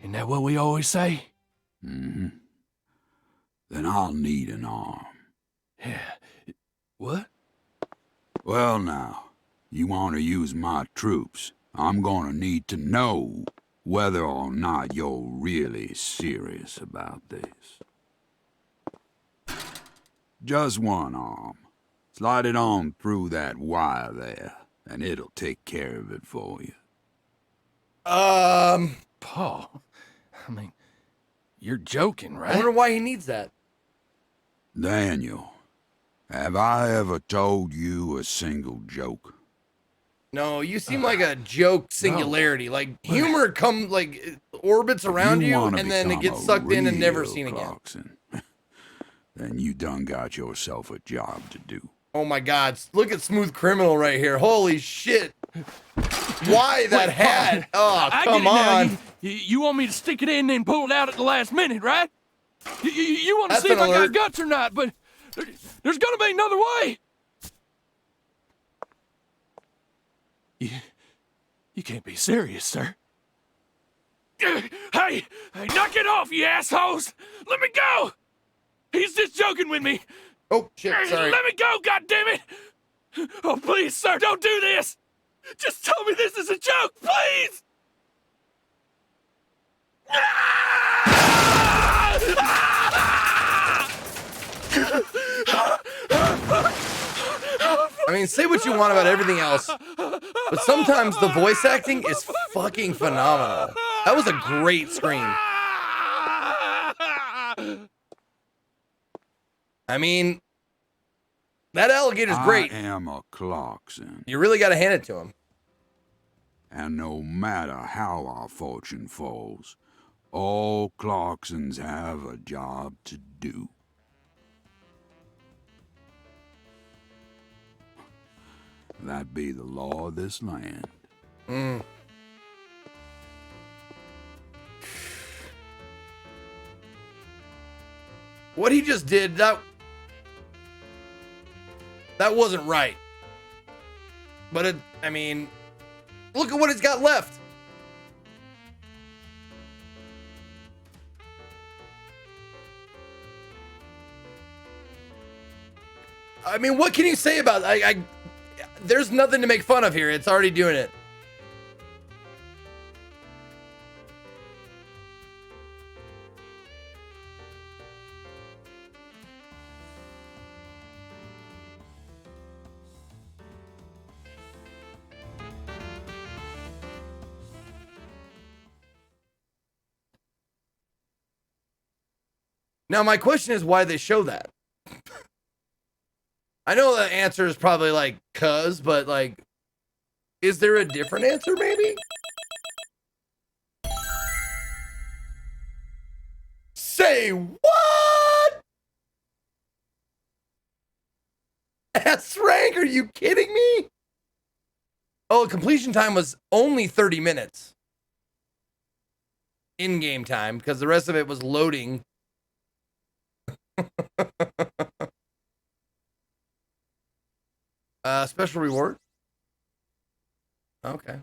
Isn't that what we always say? Mm-hmm. Then I'll need an arm. Yeah. What? Well now, you want to use my troops, I'm gonna need to know whether or not you're really serious about this. Just one arm. Slide it on through that wire there, and it'll take care of it for you. Paul, I mean, you're joking, I right? wonder why he needs that. Daniel, have I ever told you a single joke? No, you seem like a joke singularity. Like humor orbits around you, wanna and then it become gets a sucked in and never real seen again. Clarkson, then you done got yourself a job to do. Oh my God! Look at Smooth Criminal right here. Holy shit! Why that hat? Oh, I come get it now. on! You want me to stick it in and pull it out at the last minute, right? You want to That's see if an I got alert. guts or not, but there's gonna be another way. You can't be serious, sir. Hey, knock it off, you assholes! Let me go! He's just joking with me. Oh shit! Sorry. Let me go, goddammit! Oh, please, sir, don't do this! Just tell me this is a joke, please! I mean, say what you want about everything else, but sometimes the voice acting is fucking phenomenal. That was a great scream. I mean, that alligator's great. I am a Clarkson, You really got to hand it to him. and no matter how our fortune falls, all Clarksons have a job to do. That be the law of this land. What he just did, that wasn't right. But I mean, look at what he's got left. I mean, what can you say about it? There's nothing to make fun of here. It's already doing it. Now, my question is why they show that. I know the answer is probably like, but like, is there a different answer maybe? Say what? S rank, are you kidding me? Oh, completion time was only 30 minutes. In-game time, because the rest of it was loading. Special reward. Okay.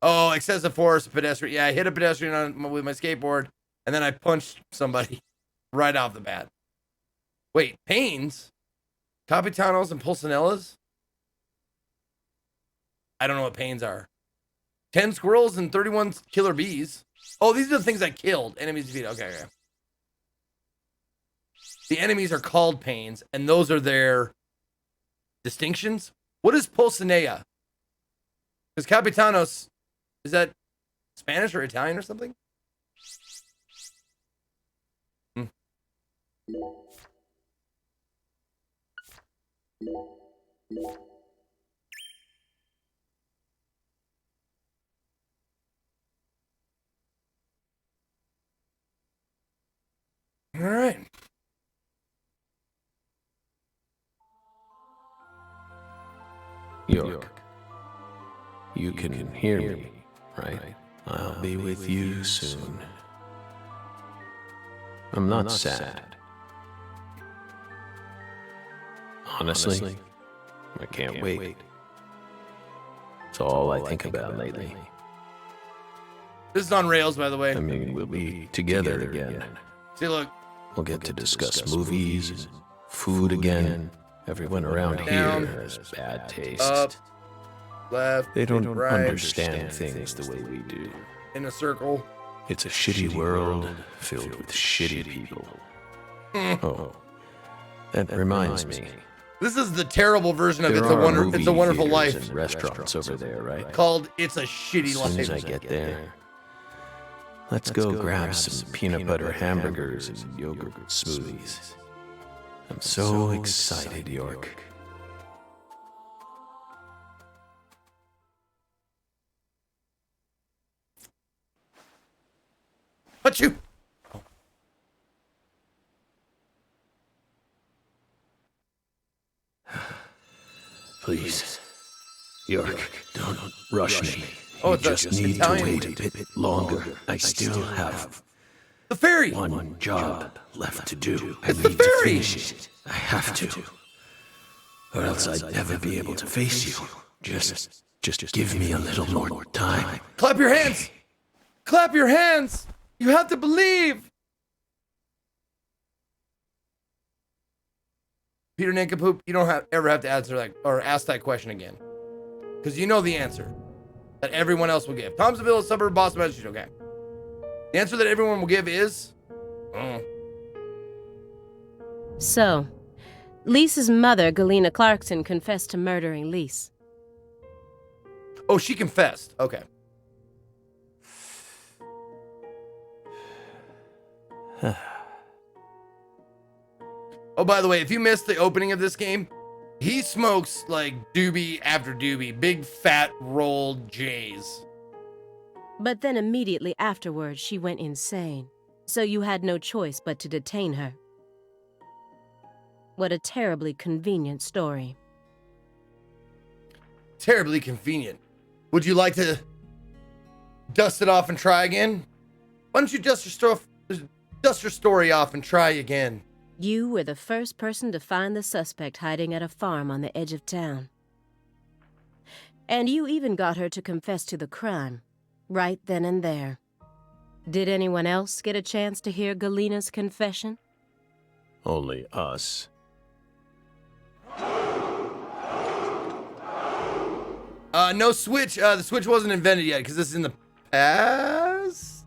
Oh, excessive force, pedestrian. Yeah, I hit a pedestrian with my skateboard, and then I punched somebody right off the bat. Wait, pains? Capitanos and Pulcinellas? I don't know what pains are. 10 squirrels and 31 killer bees. Oh, these are the things I killed. Enemies defeated. Okay. The enemies are called pains, and those are their distinctions. What is Pulcinella? Because Capitanos, is that Spanish or Italian or something? All right. York, you can hear me, right? I'll be with you soon. I'm not sad. Honestly, I can't wait. It's all I think about lately. This is on rails, by the way. I mean, we'll be together again. See, look. We'll get to discuss movies and food again. Everyone around here has bad taste. Up, left, they don't right, understand things the way we do. In a circle. It's a shitty world filled with shitty people. Oh, that reminds me. This is the terrible version of It's a Wonderful Life. And restaurants over there, right? Called It's a Shitty Life. As soon as I get there, let's go grab some peanut butter hamburgers and yogurt smoothies. I'm so excited, York. Achoo! Please, York, don't rush me. Oh, you just need Italian. to wait a bit longer. I still have The ferry! one job left to do. I It's the need to ferry! finish it. I have to. Or else I'd never be able to face you. Just give me a little more time. Clap your hands! Clap your hands! You have to believe! Peter Nincompoop, you don't ever have to answer that or ask that question again. Because you know the answer that everyone else will give. Thompsonville, suburb, Boston, Massachusetts. Okay. The answer that everyone will give is... So, Lisa's mother, Galena Clarkson, confessed to murdering Lise. Oh, she confessed. Okay. Oh, by the way, if you missed the opening of this game, he smokes like doobie after doobie, big fat rolled J's. But then immediately afterwards, she went insane. So you had no choice but to detain her. What a terribly convenient story. Terribly convenient. Would you like to dust it off and try again? Why don't you dust your stuff? Dust your story off and try again. You were the first person to find the suspect hiding at a farm on the edge of town. And you even got her to confess to the crime, right then and there. Did anyone else get a chance to hear Galena's confession? Only us. No Switch. The Switch wasn't invented yet because this is in the past.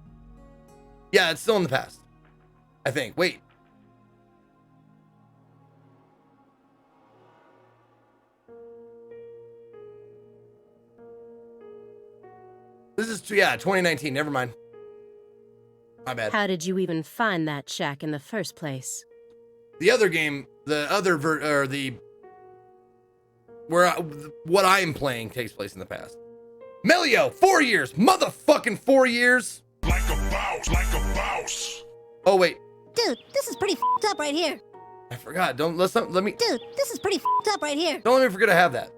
Yeah, it's still in the past. I think. Wait. This is 2019. Never mind. My bad. How did you even find that shack in the first place? The other game, what I am playing takes place in the past. Melio, 4 years, motherfucking 4 years. Like a boss. Oh wait, Dude, this is pretty f***ed up right here. I forgot. Let me. Dude, this is pretty f***ed up right here. Don't let me forget I have that.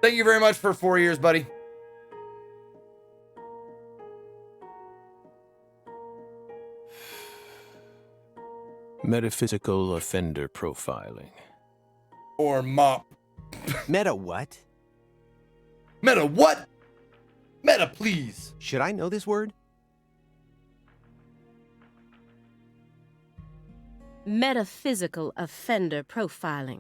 Thank you very much for 4 years, buddy. Metaphysical offender profiling. Or mop. Meta what? Meta what? Meta, please. Should I know this word? Metaphysical offender profiling.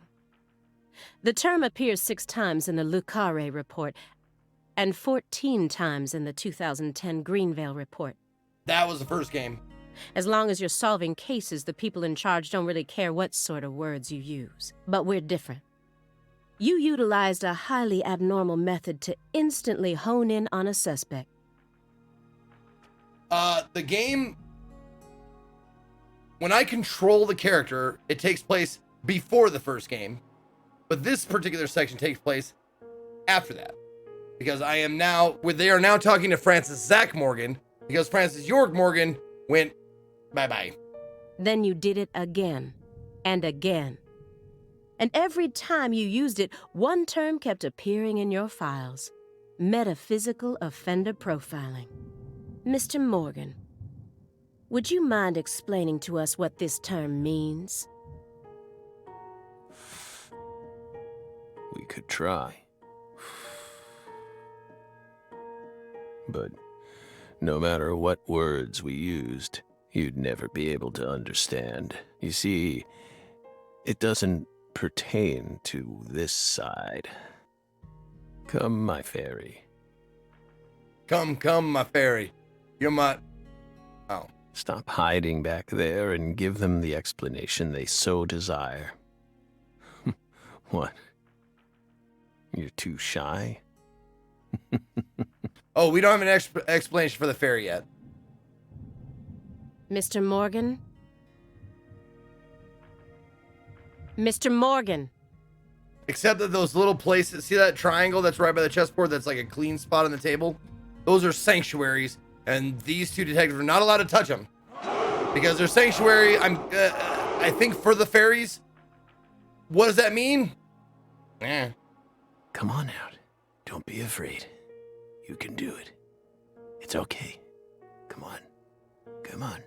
The term appears 6 times in the Lucare report and 14 times in the 2010 Greenvale report. That was the first game. As long as you're solving cases, the people in charge don't really care what sort of words you use. But we're different. You utilized a highly abnormal method to instantly hone in on a suspect. The game, when I control the character, it takes place before the first game. But this particular section takes place after that. Because they are now talking to Francis Zach Morgan, because Francis York Morgan went bye-bye. Then you did it again and again. And every time you used it, one term kept appearing in your files. Metaphysical offender profiling. Mr. Morgan, would you mind explaining to us what this term means? We could try. But no matter what words we used, you'd never be able to understand. You see, it doesn't pertain to this side. Come, my fairy. Come, my fairy. You're my... Oh. Stop hiding back there and give them the explanation they so desire. What? You're too shy? Oh, we don't have an explanation for the fairy yet. Mr. Morgan? Mr. Morgan! Except that those little places, see that triangle that's right by the chessboard that's like a clean spot on the table? Those are sanctuaries, and these two detectives are not allowed to touch them. Because they're sanctuary, I think for the fairies. What does that mean? Come on out. Don't be afraid. You can do it. It's okay. Come on. Come on.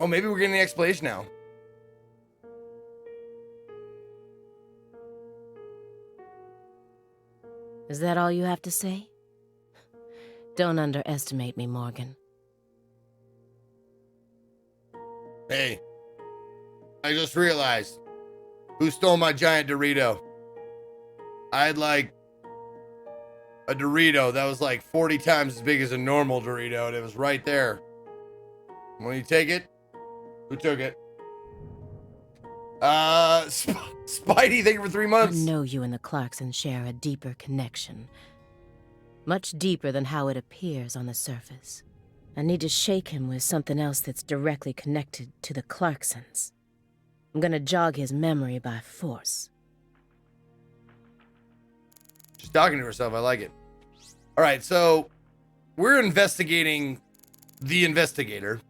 Oh, maybe we're getting the explanation now. Is that all you have to say? Don't underestimate me, Morgan. Hey, I just realized who stole my giant Dorito. I had like a Dorito that was like 40 times as big as a normal Dorito, and it was right there. When you take it, who took it? Spidey, thank you for 3 months. I know you and the Clarksons share a deeper connection. Much deeper than how it appears on the surface. I need to shake him with something else that's directly connected to the Clarksons. I'm gonna jog his memory by force. She's talking to herself. I like it. All right, so we're investigating the investigator.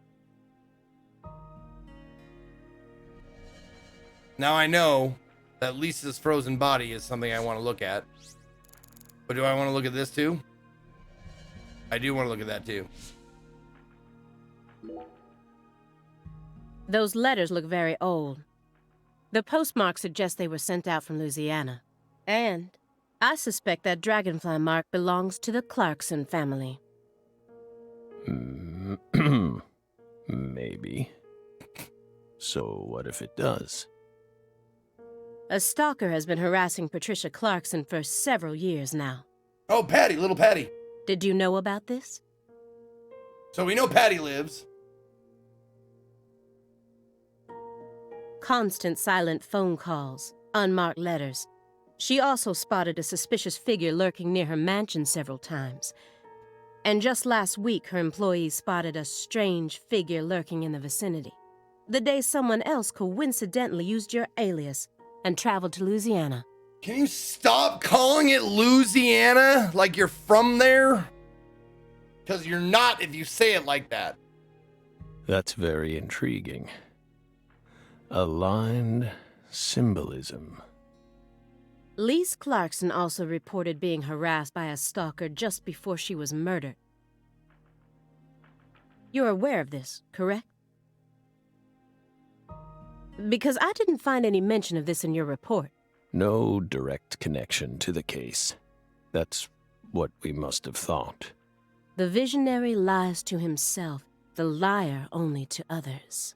Now I know that Lisa's frozen body is something I want to look at. But do I want to look at this too? I do want to look at that too. Those letters look very old. The postmark suggests they were sent out from Louisiana. And I suspect that dragonfly mark belongs to the Clarkson family. Maybe. So what if it does? A stalker has been harassing Patricia Clarkson for several years now. Oh, Patty, little Patty. Did you know about this? So we know Patty lives. Constant silent phone calls, unmarked letters. She also spotted a suspicious figure lurking near her mansion several times. And just last week, her employees spotted a strange figure lurking in the vicinity. The day someone else coincidentally used your alias and traveled to Louisiana. Can you stop calling it Louisiana like you're from there? Because you're not if you say it like that. That's very intriguing. Aligned symbolism. Lise Clarkson also reported being harassed by a stalker just before she was murdered. You're aware of this, correct? Because I didn't find any mention of this in your report. No direct connection to the case. That's what we must have thought. The visionary lies to himself, the liar only to others.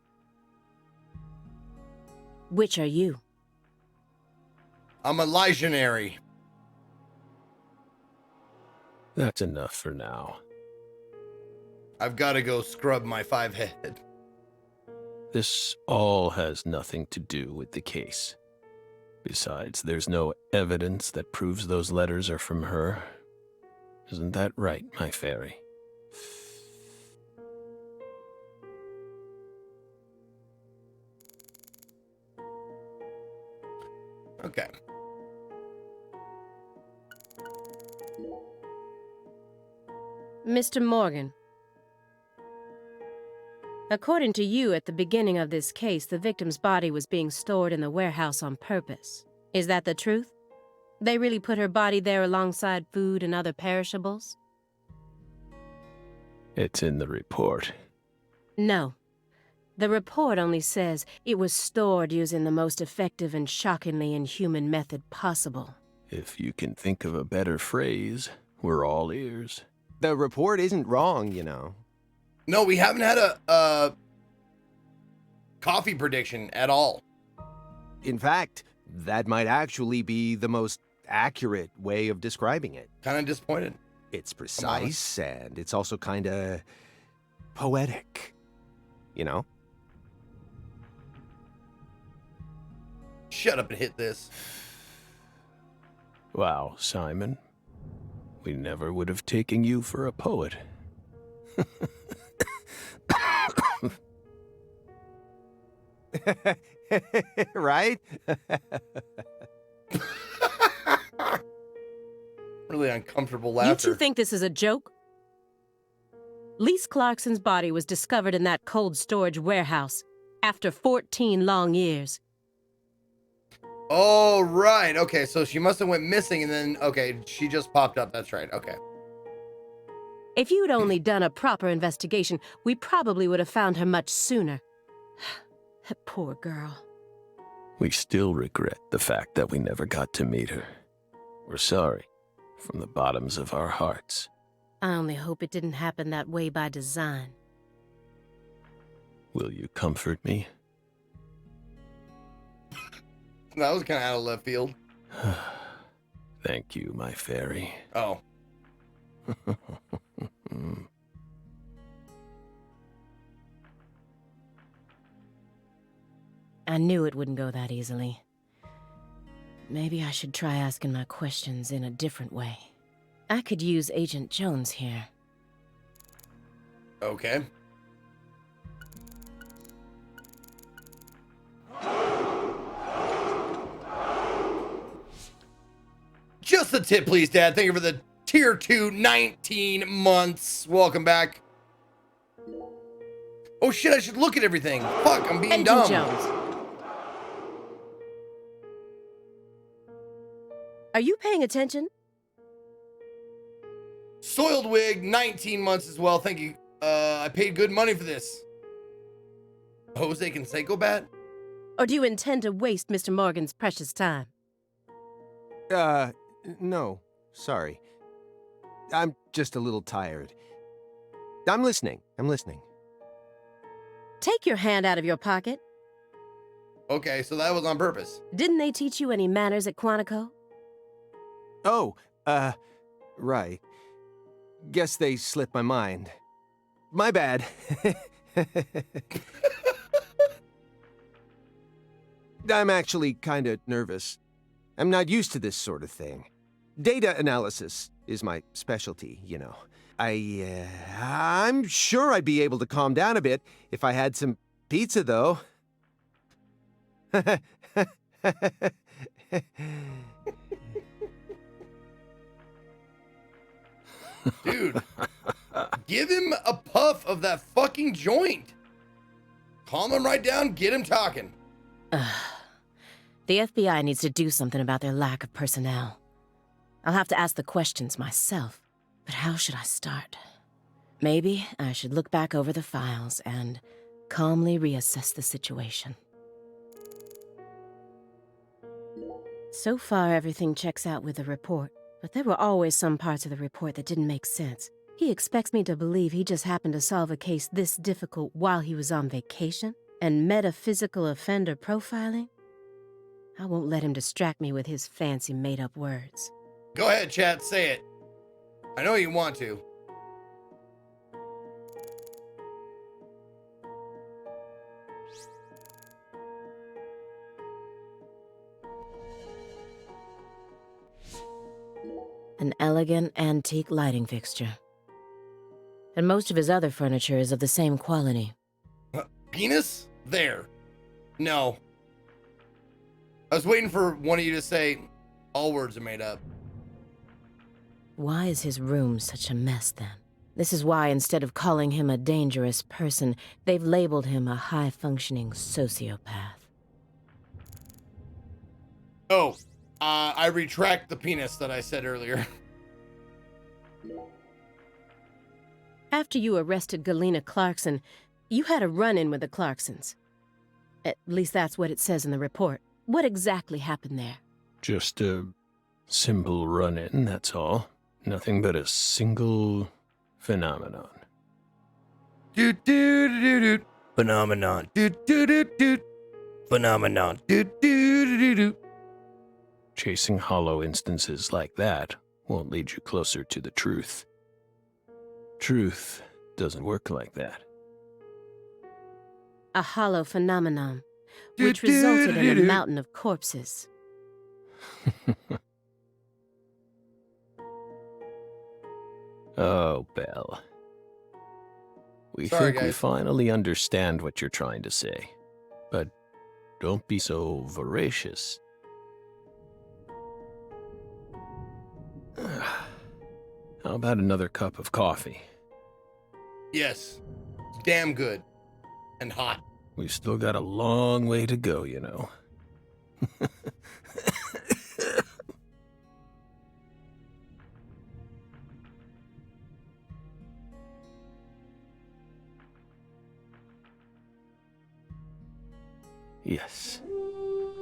Which are you? I'm a legionary. That's enough for now. I've got to go scrub my 5 head. This all has nothing to do with the case. Besides, there's no evidence that proves those letters are from her. Isn't that right, my fairy? Okay. Mr. Morgan, according to you, at the beginning of this case, the victim's body was being stored in the warehouse on purpose. Is that the truth? They really put her body there alongside food and other perishables? It's in the report. No. The report only says it was stored using the most effective and shockingly inhuman method possible. If you can think of a better phrase, we're all ears. The report isn't wrong, you know. No, we haven't had a coffee prediction at all. In fact, that might actually be the most accurate way of describing it. Kind of disappointed. It's precise, and it's also kind of poetic, you know? Shut up and hit this. Wow, Simon. We never would have taken you for a poet. Right? Really uncomfortable laughter. You two think this is a joke? Lise Clarkson's body was discovered in that cold storage warehouse after 14 long years. Oh, right. Okay, so she must have went missing and then, okay, she just popped up. That's right. Okay. If you'd only done a proper investigation, we probably would have found her much sooner. That poor girl. We still regret the fact that we never got to meet her. We're sorry, from the bottoms of our hearts. I only hope it didn't happen that way by design. Will you comfort me? That was kind of out of left field. Thank you, my fairy. Oh. I knew it wouldn't go that easily. Maybe I should try asking my questions in a different way. I could use Agent Jones here. Okay. Just a tip, please, Dad. Thank you for the tier 2, 19 months. Welcome back. Oh shit, I should look at everything. Fuck, I'm being Agent dumb. Jones. Are you paying attention? Soiled wig, 19 months as well. Thank you I paid good money for this. Jose Canseco bat? Or do you intend to waste Mr. Morgan's precious time? No. Sorry. I'm just a little tired. I'm listening. Take your hand out of your pocket. Okay, so that was on purpose. Didn't they teach you any manners at Quantico? Oh, right. Guess they slipped my mind. My bad. I'm actually kinda nervous. I'm not used to this sort of thing. Data analysis is my specialty, you know. I'm sure I'd be able to calm down a bit if I had some pizza, though. Dude, give him a puff of that fucking joint. Calm him right down, get him talking. The FBI needs to do something about their lack of personnel. I'll have to ask the questions myself. But how should I start? Maybe I should look back over the files and calmly reassess the situation. So far, everything checks out with the report, but there were always some parts of the report that didn't make sense. He expects me to believe he just happened to solve a case this difficult while he was on vacation and metaphysical offender profiling? I won't let him distract me with his fancy made-up words. Go ahead, chat, say it. I know you want to. An elegant antique lighting fixture. And most of his other furniture is of the same quality. Penis? There. No. I was waiting for one of you to say, all words are made up. Why is his room such a mess, then? This is why, instead of calling him a dangerous person, they've labeled him a high-functioning sociopath. Oh, I retract the penis that I said earlier. After you arrested Galena Clarkson, you had a run-in with the Clarksons. At least that's what it says in the report. What exactly happened there? Just a simple run-in, that's all. Nothing but a single phenomenon. Doot doot doot doot. Phenomenon. Doot doot doot doot. Phenomenon. Doot doot doot doot. Chasing hollow instances like that won't lead you closer to the truth. Truth doesn't work like that. A hollow phenomenon, which resulted in a mountain of corpses. Oh, Belle. We Sorry, think we guys. finally understand what you're trying to say. But don't be so voracious. How about another cup of coffee? Yes. Damn good. And hot. We've still got a long way to go, you know. Yes.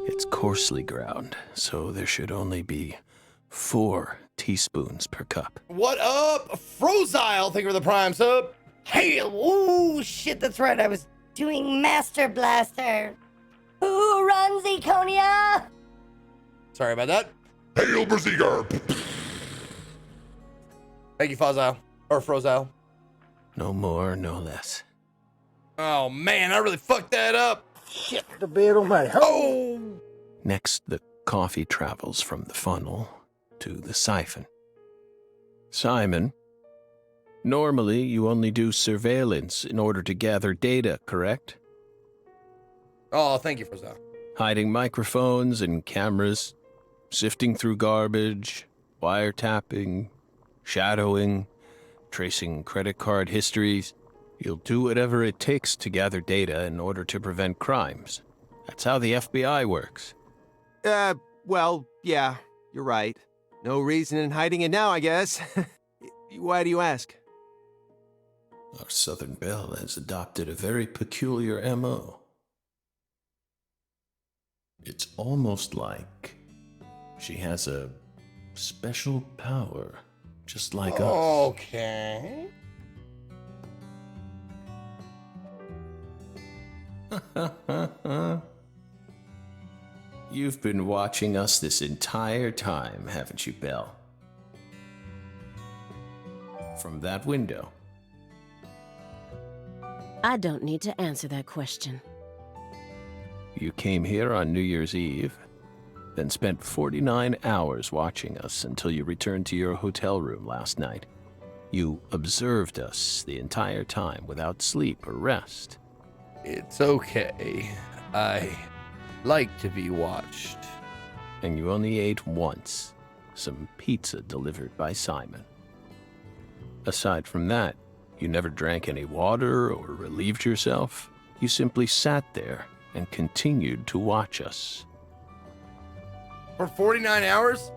It's coarsely ground, so there should only be 4 teaspoons per cup. What up? Frozile, thank you for the prime sub. Hey, ooh, shit, that's right. I was doing Master Blaster. Who runs Econia? Sorry about that. Hail Berserker! Thank you, Fozile. Or Frozile. No more, no less. Oh, man, I really fucked that up. Shit, the bed on my Oh! Next, the coffee travels from the funnel to the siphon. Simon, normally you only do surveillance in order to gather data, correct? Oh, thank you, Frozile. Hiding microphones and cameras, sifting through garbage, wiretapping, shadowing, tracing credit card histories. You'll do whatever it takes to gather data in order to prevent crimes. That's how the FBI works. Well, yeah, you're right. No reason in hiding it now, I guess. Why do you ask? Our Southern Belle has adopted a very peculiar MO. It's almost like she has a special power, just like us. Okay. You've been watching us this entire time, haven't you, Belle? From that window. I don't need to answer that question. You came here on New Year's Eve, then spent 49 hours watching us until you returned to your hotel room last night. You observed us the entire time without sleep or rest. It's okay. I like to be watched. And you only ate once, some pizza delivered by Simon. Aside from that, you never drank any water or relieved yourself. You simply sat there and continued to watch us. For 49 hours,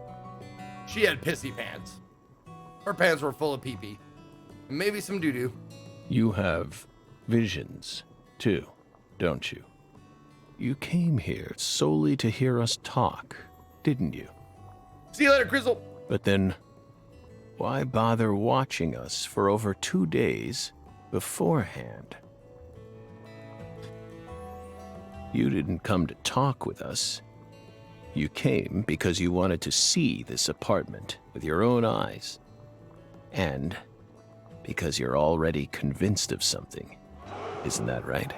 she had pissy pants. Her pants were full of pee-pee. And maybe some doo-doo. You have visions, too, don't you? You came here solely to hear us talk, didn't you? See you later, Grizzle. But then, why bother watching us for over 2 days beforehand? You didn't come to talk with us. You came because you wanted to see this apartment with your own eyes. And because you're already convinced of something. Isn't that right?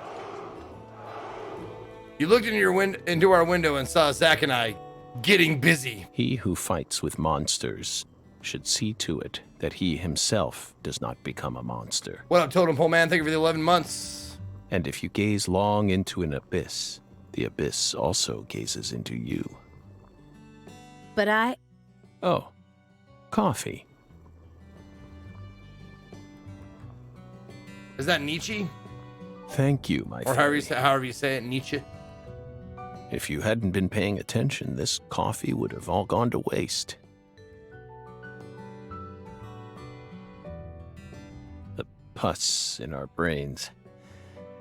You looked into our window and saw Zach and I getting busy. He who fights with monsters should see to it that he himself does not become a monster. What up, Totem Pole Man? Thank you for the 11 months. And if you gaze long into an abyss, the abyss also gazes into you. But Oh, coffee. Is that Nietzsche? Thank you, my Or friend. however you say it, Nietzsche. If you hadn't been paying attention, this coffee would have all gone to waste. The pus in our brains.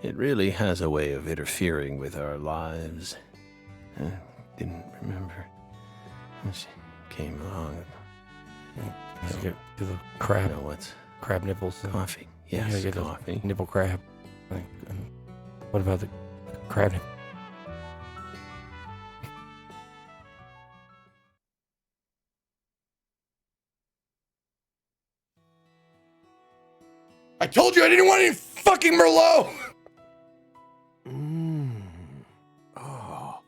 It really has a way of interfering with our lives. Didn't remember. She came along. Do the crab. You know what's Crab nipples. coffee? Yes, get coffee. Nipple crab. What about the crab nipple? I told you I didn't want any fucking Merlot! Oh.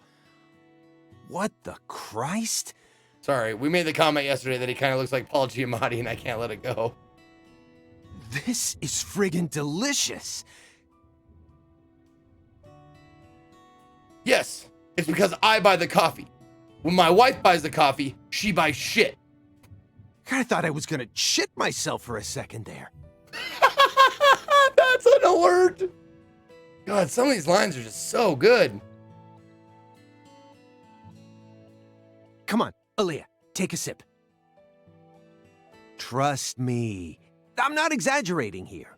What the Christ? Sorry, we made the comment yesterday that he kind of looks like Paul Giamatti and I can't let it go. This is friggin' delicious. Yes, it's because I buy the coffee. When my wife buys the coffee, she buys shit. I thought I was gonna shit myself for a second there. That's an alert. God, some of these lines are just so good. Come on, Aaliyah, take a sip. Trust me. I'm not exaggerating here.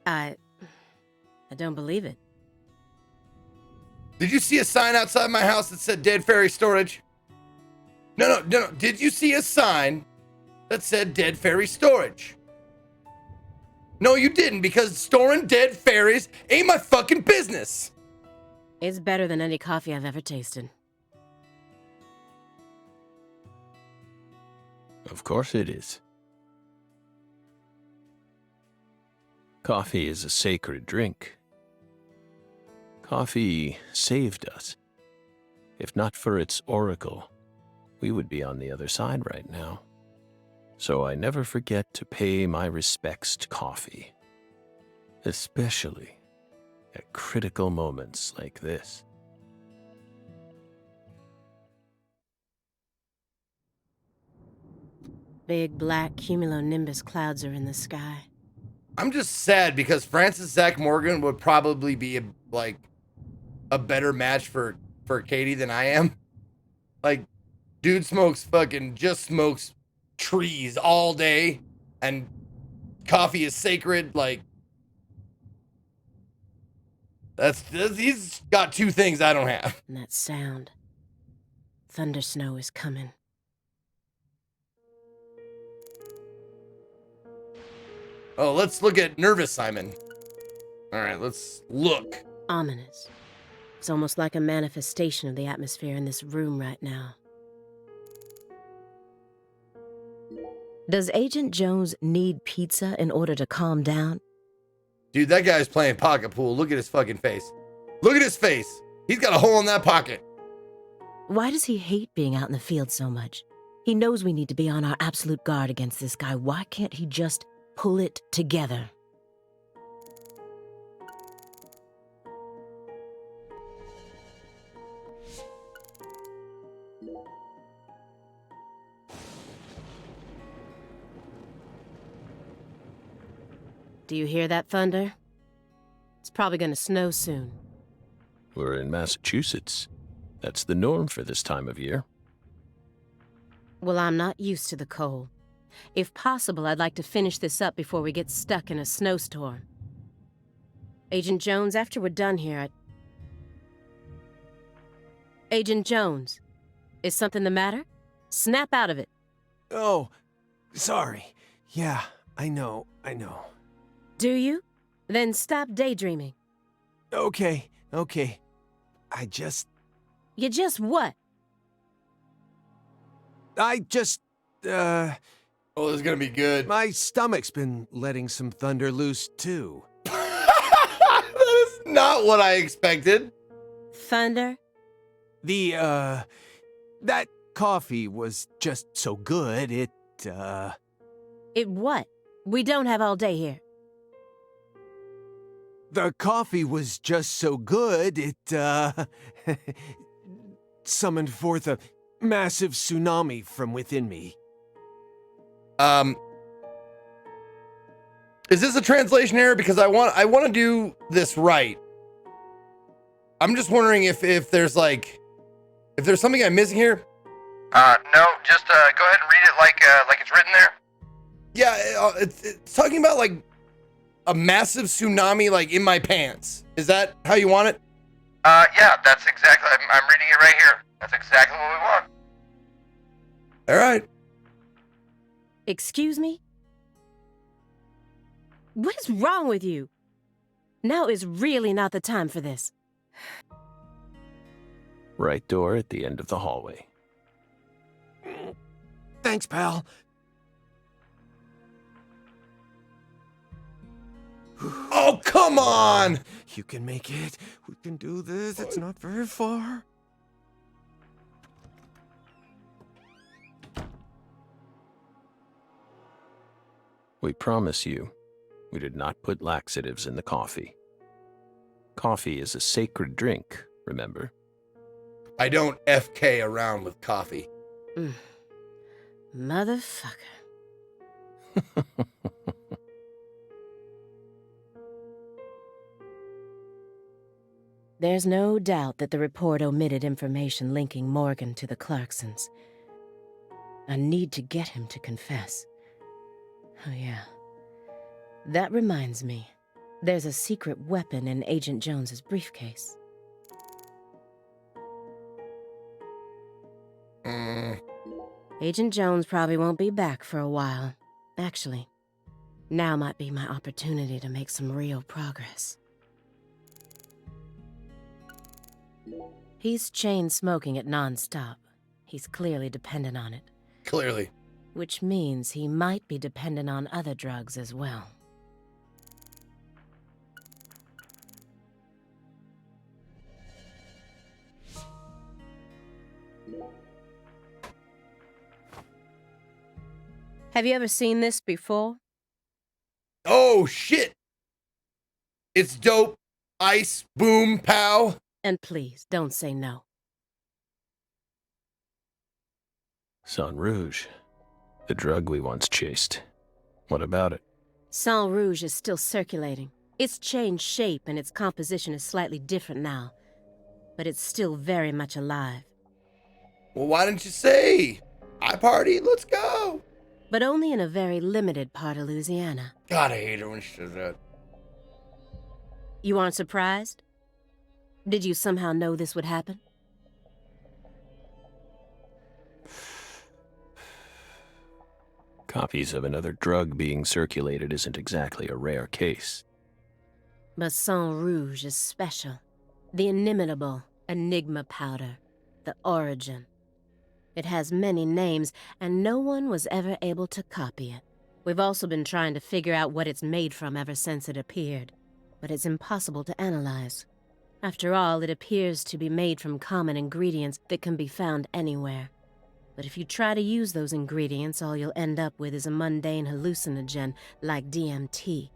I don't believe it. Did you see a sign outside my house that said Dead Fairy Storage? No. Did you see a sign that said Dead Fairy Storage? No, you didn't, because storing dead fairies ain't my fucking business. It's better than any coffee I've ever tasted. Of course it is. Coffee is a sacred drink. Coffee saved us. If not for its oracle, we would be on the other side right now. So I never forget to pay my respects to coffee, especially at critical moments like this. Big black cumulonimbus clouds are in the sky. I'm just sad because Francis Zach Morgan would probably be a better match for Katie than I am. Like, dude just smokes trees all day and coffee is sacred. Like, he's got two things I don't have. And that sound. Thunder snow is coming. Oh, let's look at Nervous Simon. All right, let's look. Ominous. It's almost like a manifestation of the atmosphere in this room right now. Does Agent Jones need pizza in order to calm down? Dude, that guy's playing pocket pool. Look at his fucking face. Look at his face. He's got a hole in that pocket. Why does he hate being out in the field so much? He knows we need to be on our absolute guard against this guy. Why can't he just pull it together? Do you hear that thunder? It's probably gonna snow soon. We're in Massachusetts. That's the norm for this time of year. Well, I'm not used to the cold. If possible, I'd like to finish this up before we get stuck in a snowstorm. Agent Jones, after we're done here, Agent Jones, is something the matter? Snap out of it. Oh, sorry. Yeah, I know. Do you? Then stop daydreaming. Okay. You just what? Oh, this is gonna be good. My stomach's been letting some thunder loose, too. That is not what I expected. Thunder? That coffee was just so good, It what? We don't have all day here. The coffee was just so good, it summoned forth a massive tsunami from within me. Is this a translation error? Because I want to do this right. I'm just wondering if there's something I'm missing here. No, just go ahead and read it like it's written there. Yeah, it's talking about like a massive tsunami like in my pants. Is that how you want it? Yeah, that's exactly. I'm reading it right here. That's exactly what we want. All right. Excuse me? What is wrong with you? Now is really not the time for this. Right door at the end of the hallway. Thanks, pal. Oh, come on! You can make it. We can do this. It's not very far. We promise you, we did not put laxatives in the coffee. Coffee is a sacred drink, remember? I don't FK around with coffee. Motherfucker. There's no doubt that the report omitted information linking Morgan to the Clarksons. I need to get him to confess. Oh yeah. That reminds me. There's a secret weapon in Agent Jones's briefcase. Agent Jones probably won't be back for a while. Actually, now might be my opportunity to make some real progress. He's chain smoking it non-stop. He's clearly dependent on it. Clearly. Which means he might be dependent on other drugs as well. Have you ever seen this before? Oh, shit! It's dope. Ice, boom, pow. And please, don't say no. Sang Rouge, the drug we once chased. What about it? Sang Rouge is still circulating. It's changed shape and its composition is slightly different now. But it's still very much alive. Well, why didn't you say? I party, let's go. but only in a very limited part of Louisiana. God, I hate her when she does that. You aren't surprised? Did you somehow know this would happen? Copies of another drug being circulated isn't exactly a rare case. But Sang Rouge is special. The inimitable Enigma powder. The origin. It has many names, and no one was ever able to copy it. We've also been trying to figure out what it's made from ever since it appeared. But it's impossible to analyze. After all, it appears to be made from common ingredients that can be found anywhere. But if you try to use those ingredients, all you'll end up with is a mundane hallucinogen like DMT.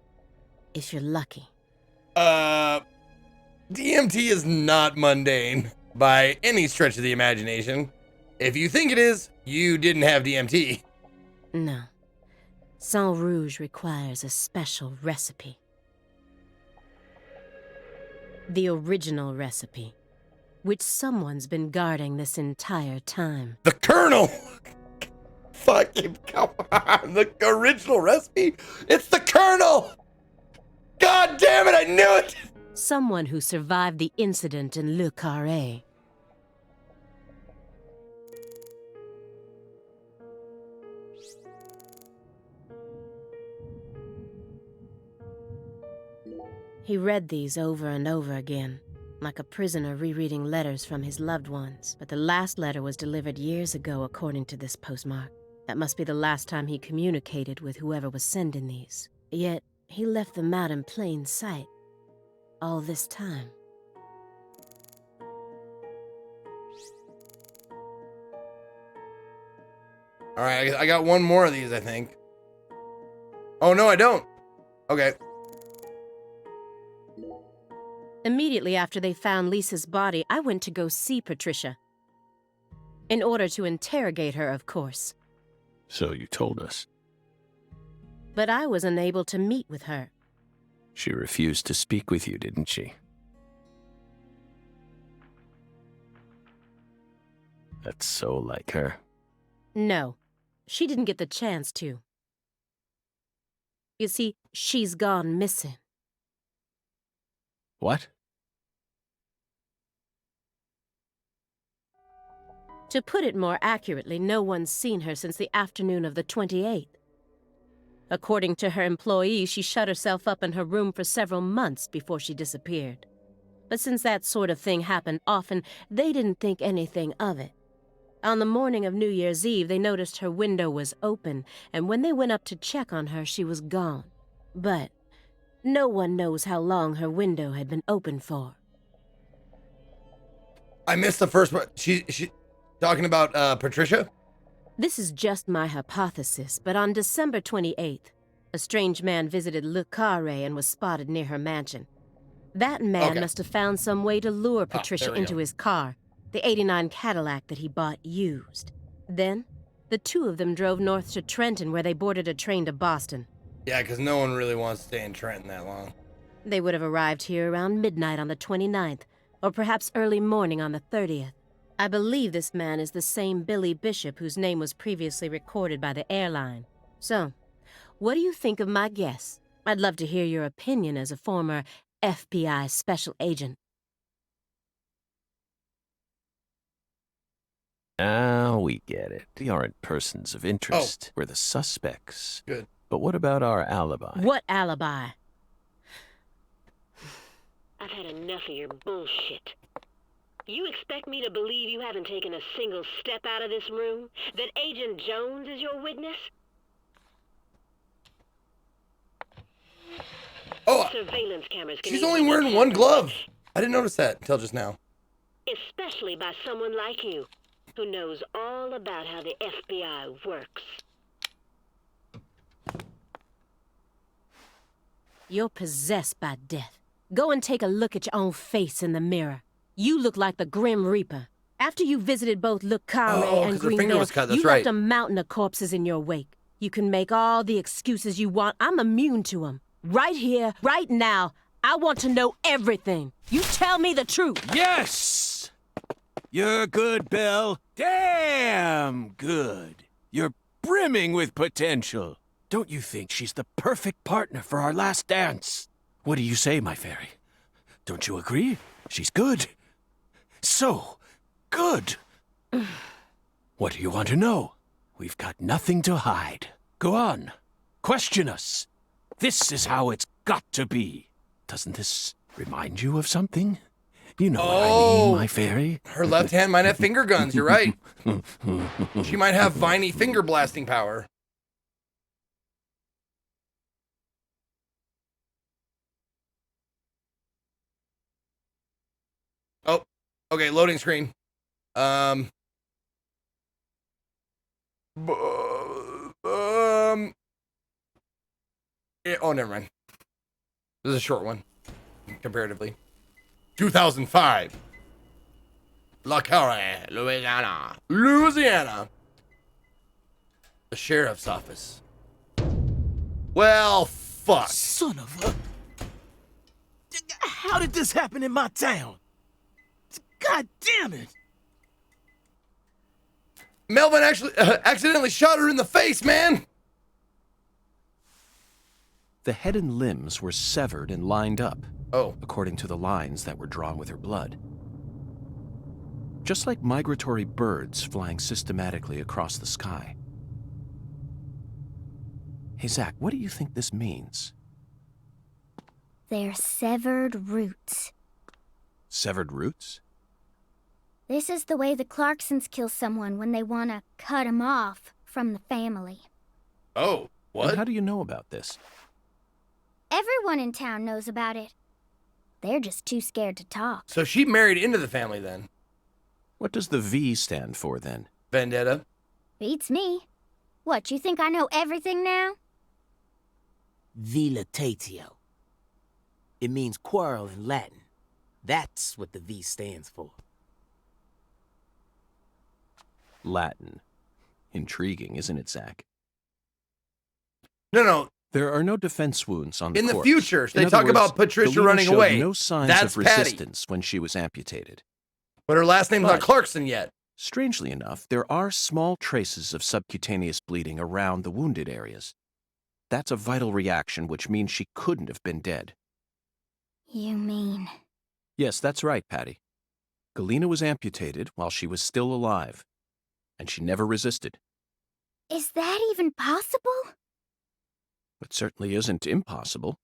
If you're lucky. DMT is not mundane by any stretch of the imagination. If you think it is, you didn't have DMT. No. Sang Rouge requires a special recipe. The original recipe, which someone's been guarding this entire time. The Colonel! Fucking come on, the original recipe? It's the Colonel! God damn it, I knew it! Someone who survived the incident in Le Carré. He read these over and over again, like a prisoner rereading letters from his loved ones. But the last letter was delivered years ago, according to this postmark. That must be the last time he communicated with whoever was sending these. Yet, he left them out in plain sight. All this time. Alright, I got one more of these, I think. Oh, no, I don't. Okay. Immediately after they found Lisa's body, I went to go see Patricia. In order to interrogate her, of course. So you told us. But I was unable to meet with her. She refused to speak with you, didn't she? That's so like her. No, she didn't get the chance to. You see, she's gone missing. What? To put it more accurately, no one's seen her since the afternoon of the 28th. According to her employees, she shut herself up in her room for several months before she disappeared. But since that sort of thing happened often, they didn't think anything of it. On the morning of New Year's Eve, they noticed her window was open, and when they went up to check on her, she was gone. But no one knows how long her window had been open for. I missed the first one. She talking about Patricia? This is just my hypothesis, but on December 28th, a strange man visited Le Carré and was spotted near her mansion. That man must have found some way to lure Patricia into his car, the '89 Cadillac that he bought used. Then, the two of them drove north to Trenton, where they boarded a train to Boston. Yeah, because no one really wants to stay in Trenton that long. They would have arrived here around midnight on the 29th, or perhaps early morning on the 30th. I believe this man is the same Billy Bishop whose name was previously recorded by the airline. So, what do you think of my guess? I'd love to hear your opinion as a former FBI special agent. Now we get it. We aren't persons of interest. We're the suspects. Good. But what about our alibi? What alibi? I've had enough of your bullshit. You expect me to believe you haven't taken a single step out of this room? That Agent Jones is your witness? Oh, surveillance cameras can she's only wearing one glove. I didn't notice that until just now. Especially by someone like you, who knows all about how the FBI works. You're possessed by death. Go and take a look at your own face in the mirror. You look like the Grim Reaper. After you visited both Le Carré and Greenville, you left a mountain of corpses in your wake. You can make all the excuses you want. I'm immune to them. Right here, right now, I want to know everything. You tell me the truth. Yes! You're good, Bill. Damn good. You're brimming with potential. Don't you think she's the perfect partner for our last dance? What do you say, my fairy? Don't you agree? She's good. So good. What do you want to know? We've got nothing to hide. Go on. Question us. This is how it's got to be. Doesn't this remind you of something? You know what I mean, my fairy. Her left hand might have finger guns, you're right. She might have viney finger blasting power. Oh, okay, loading screen. Yeah, oh, never mind. This is a short one, comparatively. 2005. La Carre, Louisiana. Louisiana. The sheriff's office. Well, fuck. Son of a... How did this happen in my town? God damn it! Melvin actually accidentally shot her in the face, man. The head and limbs were severed and lined up. Oh. According to the lines that were drawn with her blood. Just like migratory birds flying systematically across the sky. Hey, Zach, what do you think this means? They're severed roots. Severed roots? This is the way the Clarksons kill someone when they want to cut him off from the family. Oh, what? And how do you know about this? Everyone in town knows about it. They're just too scared to talk. So she married into the family then. What does the V stand for then? Vendetta. Beats me. What, you think I know everything now? Vilitatio. It means quarrel in Latin. That's what the V stands for. Latin. Intriguing, isn't it, Zach? No. There are no defense wounds on the in the corpse. future, they In talk other about words, Patricia Galena running showed away. No signs That's of Patty. resistance when she was amputated. But her last name's not Clarkson yet. Strangely enough, there are small traces of subcutaneous bleeding around the wounded areas. That's a vital reaction, which means she couldn't have been dead. You mean... Yes, that's right, Patty. Galena was amputated while she was still alive, and she never resisted. Is that even possible? It certainly isn't impossible.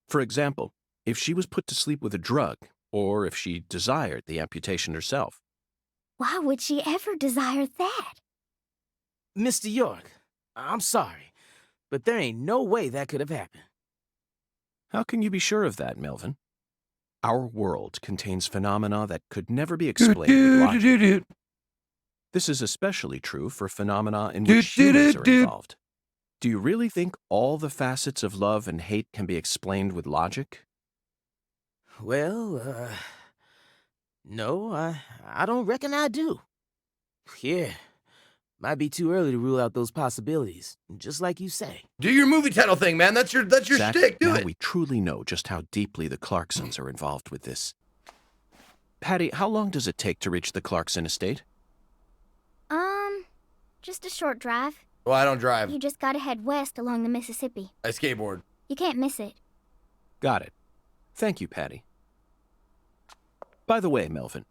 For example, if she was put to sleep with a drug, or if she desired the amputation herself. Why would she ever desire that? Mr. York, I'm sorry, but there ain't no way that could have happened. How can you be sure of that, Melvin? Our world contains phenomena that could never be explained with logic. This is especially true for phenomena in which humans are involved. Do you really think all the facets of love and hate can be explained with logic? Well, no, I don't reckon I do. Yeah, might be too early to rule out those possibilities, just like you say. Do your movie title thing, man. That's your Zach, shtick. Do now it. we truly know just how deeply the Clarksons are involved with this. Patty, how long does it take to reach the Clarkson estate? Just a short drive. Well, I don't drive. You just gotta head west along the Mississippi. I skateboard. You can't miss it. Got it. Thank you, Patty. By the way, Melvin,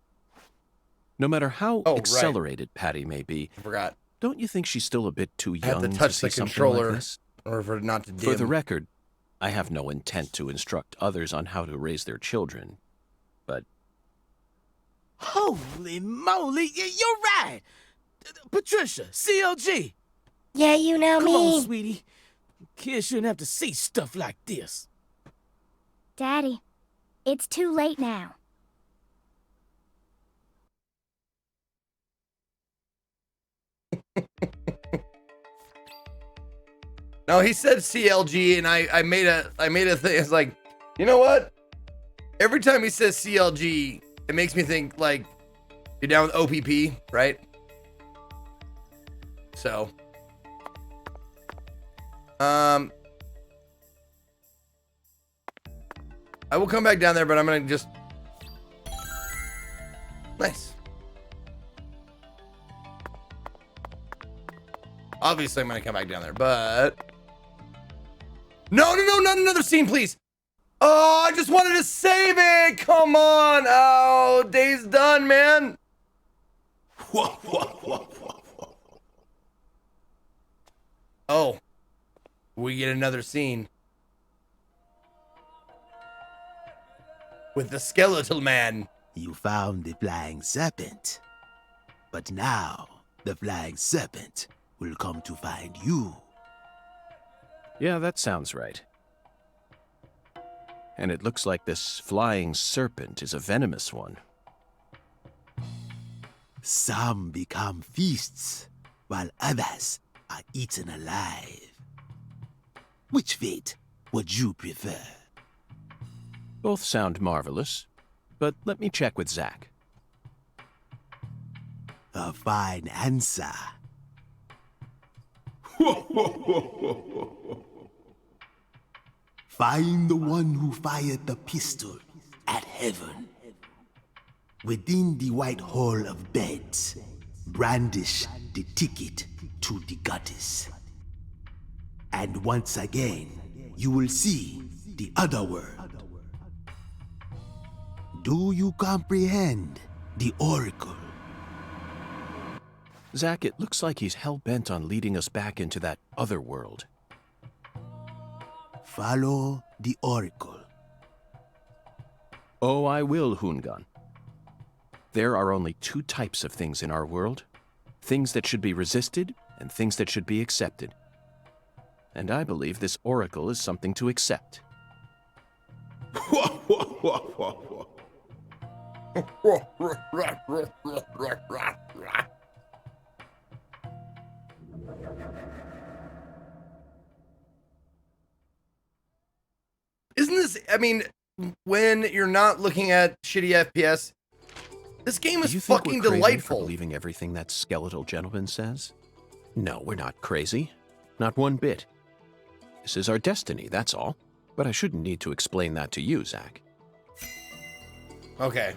no matter how accelerated Patty may be, I forgot. Don't you think she's still a bit too I have young to touch see the something controller like this? or for it not to dim. For the record, I have no intent to instruct others on how to raise their children, but... Holy moly, you're right! Patricia, CLG! Yeah, you know Come me. on, sweetie. Kids shouldn't have to see stuff like this. Daddy, it's too late now. No, he said CLG, and I made a thing. It's like, you know what? Every time he says CLG, it makes me think like you're down with OPP, right? So, I will come back down there, but I'm gonna just nice. Obviously, I'm gonna come back down there, but... No, not another scene, please. Oh, I just wanted to save it. Come on. Oh, day's done, man. Oh, we get another scene with the skeletal man. You found the flying serpent. But now, the flying serpent will come to find you. Yeah, that sounds right. And it looks like this flying serpent is a venomous one. Some become feasts, while others are eaten alive. Which fate would you prefer? Both sound marvelous, but let me check with Zach. A fine answer. Find the one who fired the pistol at heaven. Within the white hall of beds, brandish the ticket to the goddess. And once again, you will see the other world. Do you comprehend the oracle? Zach, it looks like he's hell-bent on leading us back into that other world. Follow the oracle. Oh, I will, Hungan. There are only two types of things in our world. Things that should be resisted and things that should be accepted. And I believe this oracle is something to accept. Isn't this, I mean, when you're not looking at shitty FPS, this game is Do you think fucking we're crazy delightful. for believing everything that skeletal gentleman says? No, we're not crazy. Not one bit. This is our destiny, that's all. But I shouldn't need to explain that to you, Zach. Okay.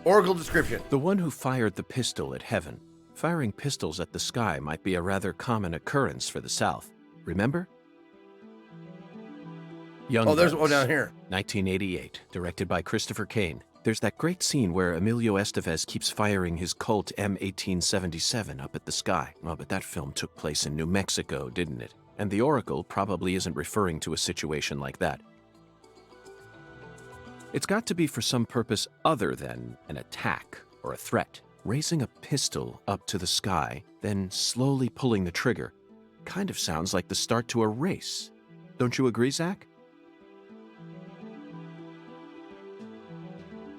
Oracle description. The one who fired the pistol at heaven. Firing pistols at the sky might be a rather common occurrence for the South. Remember? Young Oh, there's Guns, one down here. 1988, directed by Christopher Kane. There's that great scene where Emilio Estevez keeps firing his Colt M1877 up at the sky. Well, but that film took place in New Mexico, didn't it? And the Oracle probably isn't referring to a situation like that. It's got to be for some purpose other than an attack or a threat. Raising a pistol up to the sky, then slowly pulling the trigger, kind of sounds like the start to a race. Don't you agree, Zach?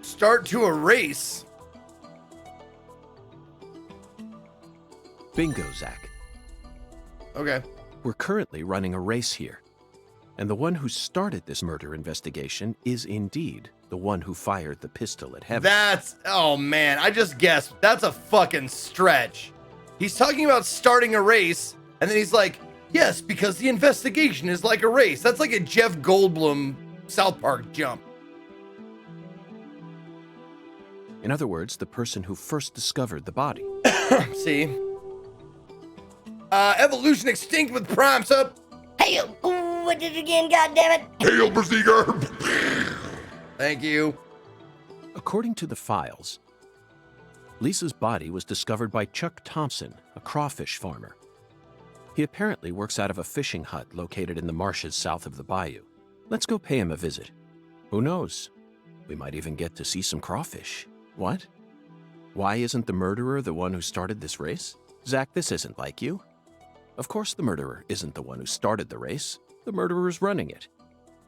Start to a race? Bingo, Zach. Okay. We're currently running a race here. And the one who started this murder investigation is indeed the one who fired the pistol at heaven. That's, oh man, I just guessed. That's a fucking stretch. He's talking about starting a race, and then he's like, yes, because the investigation is like a race. That's like a Jeff Goldblum South Park jump. In other words, the person who first discovered the body. See? Evolution extinct with primes up. Hey, what did it again, goddammit? Hail, Berserker! Thank you. According to the files, Lisa's body was discovered by Chuck Thompson, a crawfish farmer. He apparently works out of a fishing hut located in the marshes south of the bayou. Let's go pay him a visit. Who knows? We might even get to see some crawfish. What? Why isn't the murderer the one who started this race? Zach, this isn't like you. Of course the murderer isn't the one who started the race. The murderer's running it.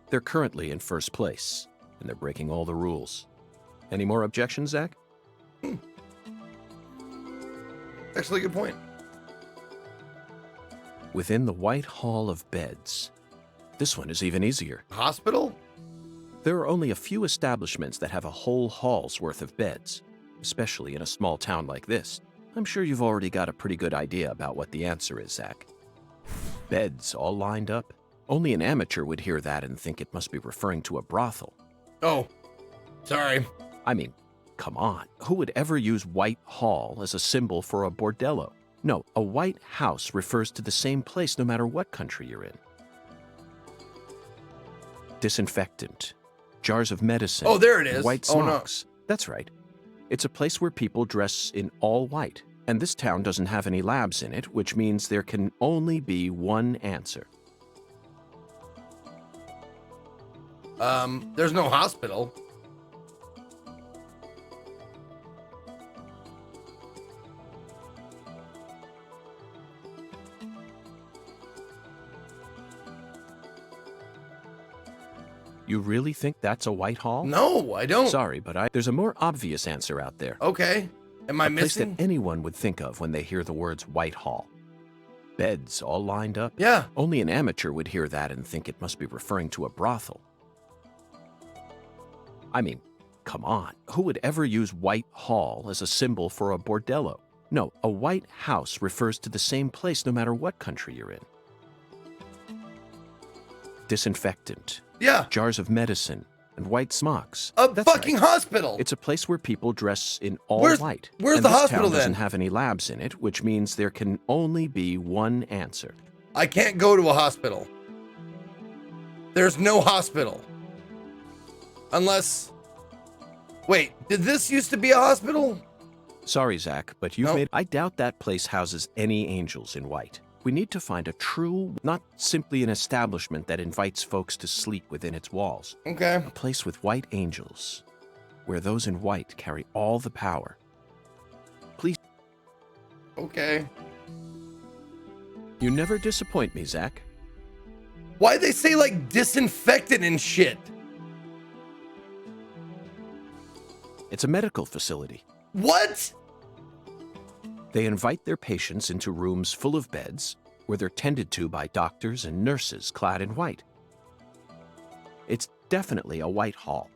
They're currently in first place, and they're breaking all the rules. Any more objections, Zach? Actually, a good point. Within the White Hall of Beds. This one is even easier. Hospital? There are only a few establishments that have a whole hall's worth of beds, especially in a small town like this. I'm sure you've already got a pretty good idea about what the answer is, Zach. Beds all lined up. Only an amateur would hear that and think it must be referring to a brothel. Oh, sorry. I mean, come on. Who would ever use White Hall as a symbol for a bordello? No, a white house refers to the same place no matter what country you're in. Disinfectant, jars of medicine. Oh, there it is. White Oh, no. smocks. That's right. It's a place where people dress in all white. And this town doesn't have any labs in it, which means there can only be one answer. There's no hospital. You really think that's a white hall? No, I don't. Sorry, but there's a more obvious answer out there. Okay. Am I a place missing? that anyone would think of when they hear the words White Hall. Beds all lined up. Yeah. Only an amateur would hear that and think it must be referring to a brothel. I mean, come on. Who would ever use White Hall as a symbol for a bordello? No, a white house refers to the same place no matter what country you're in. Disinfectant. Yeah. Jars of medicine and white smocks. That's fucking right. Hospital. It's a place where people dress in all white. Where's and the this hospital town then? Doesn't have any labs in it, which means there can only be one answer. I can't go to a hospital. There's no hospital. Unless... Wait, did this used to be a hospital? Sorry, Zach, but you've made... I doubt that place houses any angels in white. We need to find a true, not simply an establishment that invites folks to sleep within its walls. Okay. A place with white angels, where those in white carry all the power. Please. Okay. You never disappoint me, Zach. Why'd they say, like, disinfectant and shit? It's a medical facility. What? They invite their patients into rooms full of beds where they're tended to by doctors and nurses clad in white. It's definitely a white hall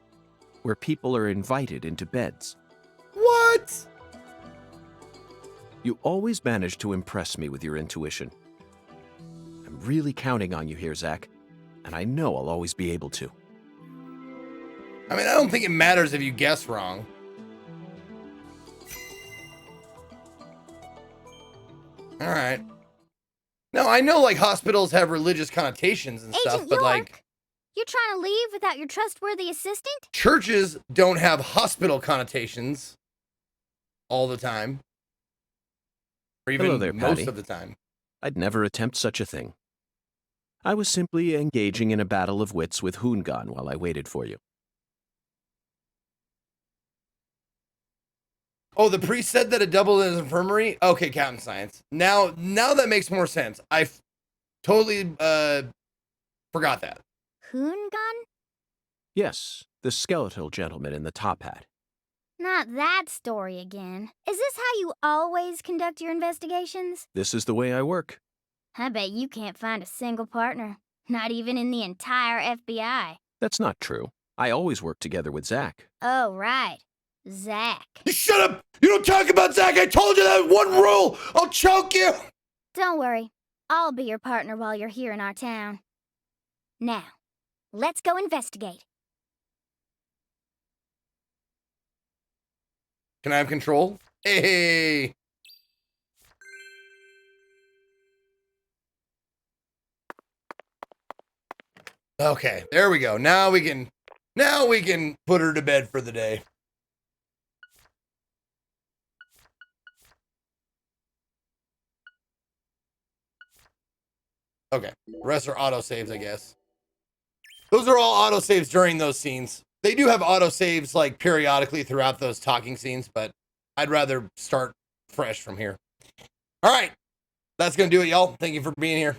where people are invited into beds. What? You always manage to impress me with your intuition. I'm really counting on you here, Zach, and I know I'll always be able to. I mean, I don't think it matters if you guess wrong. All right. No, I know like hospitals have religious connotations and stuff, but like you're trying to leave without your trustworthy assistant? churches don't have hospital connotations all the time. Or even Hello there, most Patty. of the time. I'd never attempt such a thing. I was simply engaging in a battle of wits with Hoongan while I waited for you. Oh, the priest said that it doubled in his infirmary? Okay, Captain Science. Now that makes more sense. I totally forgot that. Hoongan? Yes, the skeletal gentleman in the top hat. Not that story again. Is this how you always conduct your investigations? This is the way I work. I bet you can't find a single partner. Not even in the entire FBI. That's not true. I always work together with Zach. Oh, right. Zach. You shut up! You don't talk about Zach! I told you that one rule! I'll choke you! Don't worry. I'll be your partner while you're here in our town. Now, let's go investigate. Can I have control? Hey! Okay, there we go. Now we can put her to bed for the day. Okay, the rest are autosaves, I guess. Those are all autosaves during those scenes. They do have autosaves like periodically throughout those talking scenes, but I'd rather start fresh from here. All right, that's gonna do it, y'all. Thank you for being here.